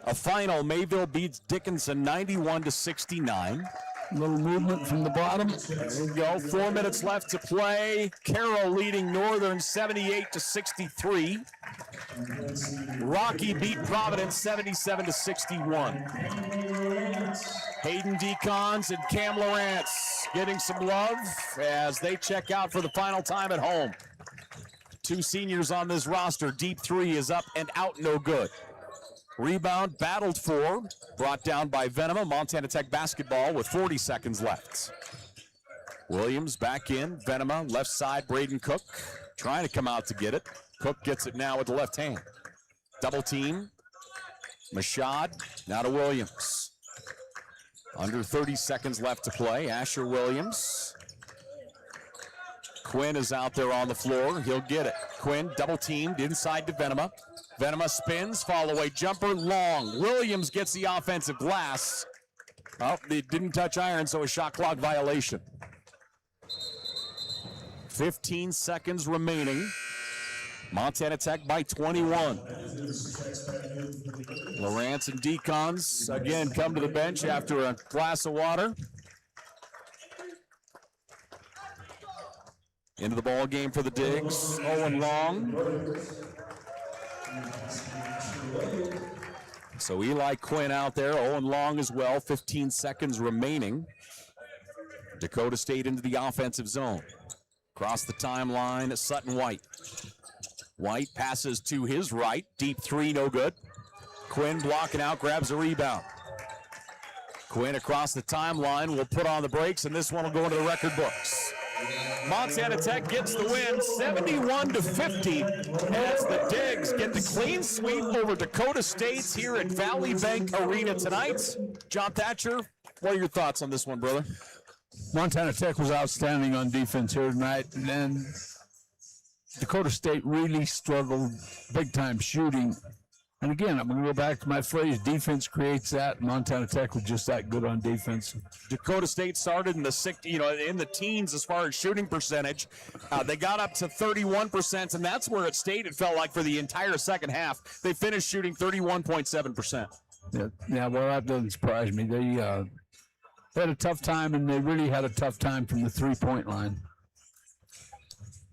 A final, Mayville beats Dickinson 91-69. A little movement from the bottom. There we go. 4 minutes left to play. Carroll leading Northern 78-63. Rocky beat Providence 77-61. Hayden Decons and Cam Lawrence getting some love as they check out for the final time at home. 2 seniors on this roster. Deep 3 is up and out, no good. Rebound battled for, brought down by Venema. Montana Tech basketball with 40 seconds left. Williams back in. Venema left side. Braden Cook trying to come out to get it. Cook gets it now with the left hand. Double team. Mashad now to Williams. Under 30 seconds left to play. Asher Williams. Quinn is out there on the floor. He'll get it. Quinn double teamed inside to Venema. Venema spins, fall away jumper, long. Williams gets the offensive glass. Oh, they didn't touch iron, so a shot clock violation. 15 seconds remaining. Montana Tech by 21. Lawrence and Decons again come to the bench after a glass of water. Into the ball game for the Digs. Owen Long. So Eli Quinn out there, Owen Long as well, 15 seconds remaining. Dakota State into the offensive zone. Across the timeline, Sutton White. White passes to his right, deep 3, no good. Quinn blocking out, grabs a rebound. Quinn across the timeline will put on the brakes, and this one will go into the record books. Montana Tech gets the win, 71-50, as the Digs get the clean sweep over Dakota State here at Valley Bank Arena tonight. John Thatcher, what are your thoughts on this one, brother? Montana Tech was outstanding on defense here tonight, and then Dakota State really struggled big time shooting. And again, I'm going to go back to my phrase, defense creates that. Montana Tech was just that good on defense. Dakota State started in the teens as far as shooting percentage. They got up to 31%, and that's where it stayed, it felt like, for the entire second half. They finished shooting 31.7%. Yeah, well, that doesn't surprise me. They had a tough time, and they really had a tough time from the three-point line.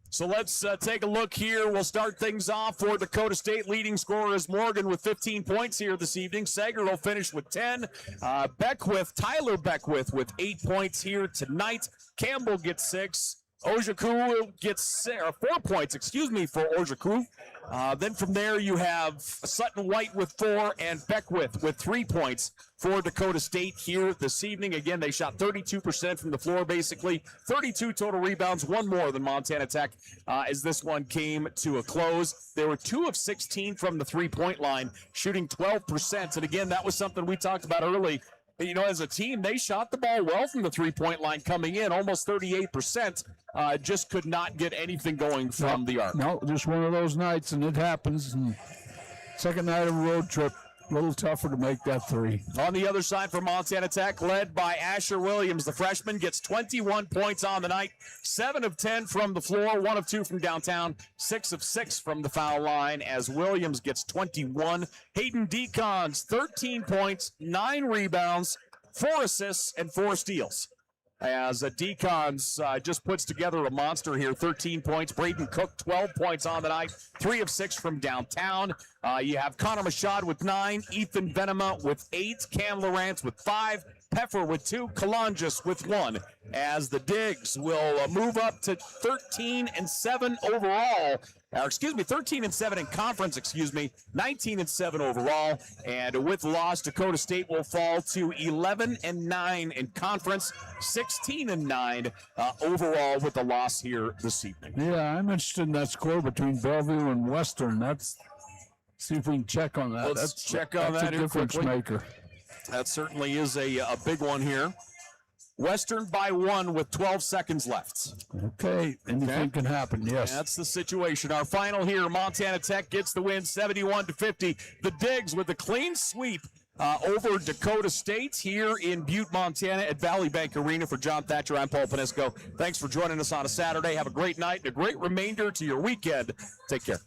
So let's take a look here. We'll start things off for Dakota State. Leading scorer is Morgan with 15 points here this evening. Sager will finish with 10. Tyler Beckwith with 8 points here tonight. Campbell gets 6. Ojaku gets 4 points, for Ojaku. Then from there you have Sutton White with 4 and Beckwith with 3 points for Dakota State here this evening. Again, they shot 32% from the floor, basically. 32 total rebounds, 1 more than Montana Tech as this one came to a close. They were 2 of 16 from the three-point line, shooting 12%. And again, that was something we talked about early. As a team, they shot the ball well from the three-point line coming in, almost 38%. Just could not get anything going from the arc. No, just one of those nights, and it happens. And second night of a road trip, a little tougher to make that 3. On the other side for Montana Tech, led by Asher Williams, the freshman, gets 21 points on the night, 7 of 10 from the floor, 1 of 2 from downtown, 6 of 6 from the foul line as Williams gets 21. Hayden Decons, 13 points, 9 rebounds, 4 assists, and 4 steals. As Decons just puts together a monster here, 13 points. Braden Cook, 12 points on the night, 3 of 6 from downtown. You have Connor Mashad with 9, Ethan Venema with 8, Cam Lawrence with 5, Peffer with 2, Kalonjis with 1, as the Digs will move up to 13-7 overall. 13-7 in conference, 19-7 overall. And with loss, Dakota State will fall to 11-9 in conference, 16-9 overall with the loss here this evening. Yeah, I'm interested in that score between Bellevue and Western. See if we can check on that. Let's check on that's that a here difference quickly. maker. That certainly is a big one here. Western by 1 with 12 seconds left. Okay, anything can happen, yes. That's the situation. Our final here, Montana Tech gets the win 71-50. The Digs with a clean sweep over Dakota State here in Butte, Montana at Valley Bank Arena. For John Thatcher, I'm Paul Panisco. Thanks for joining us on a Saturday. Have a great night and a great remainder to your weekend. Take care.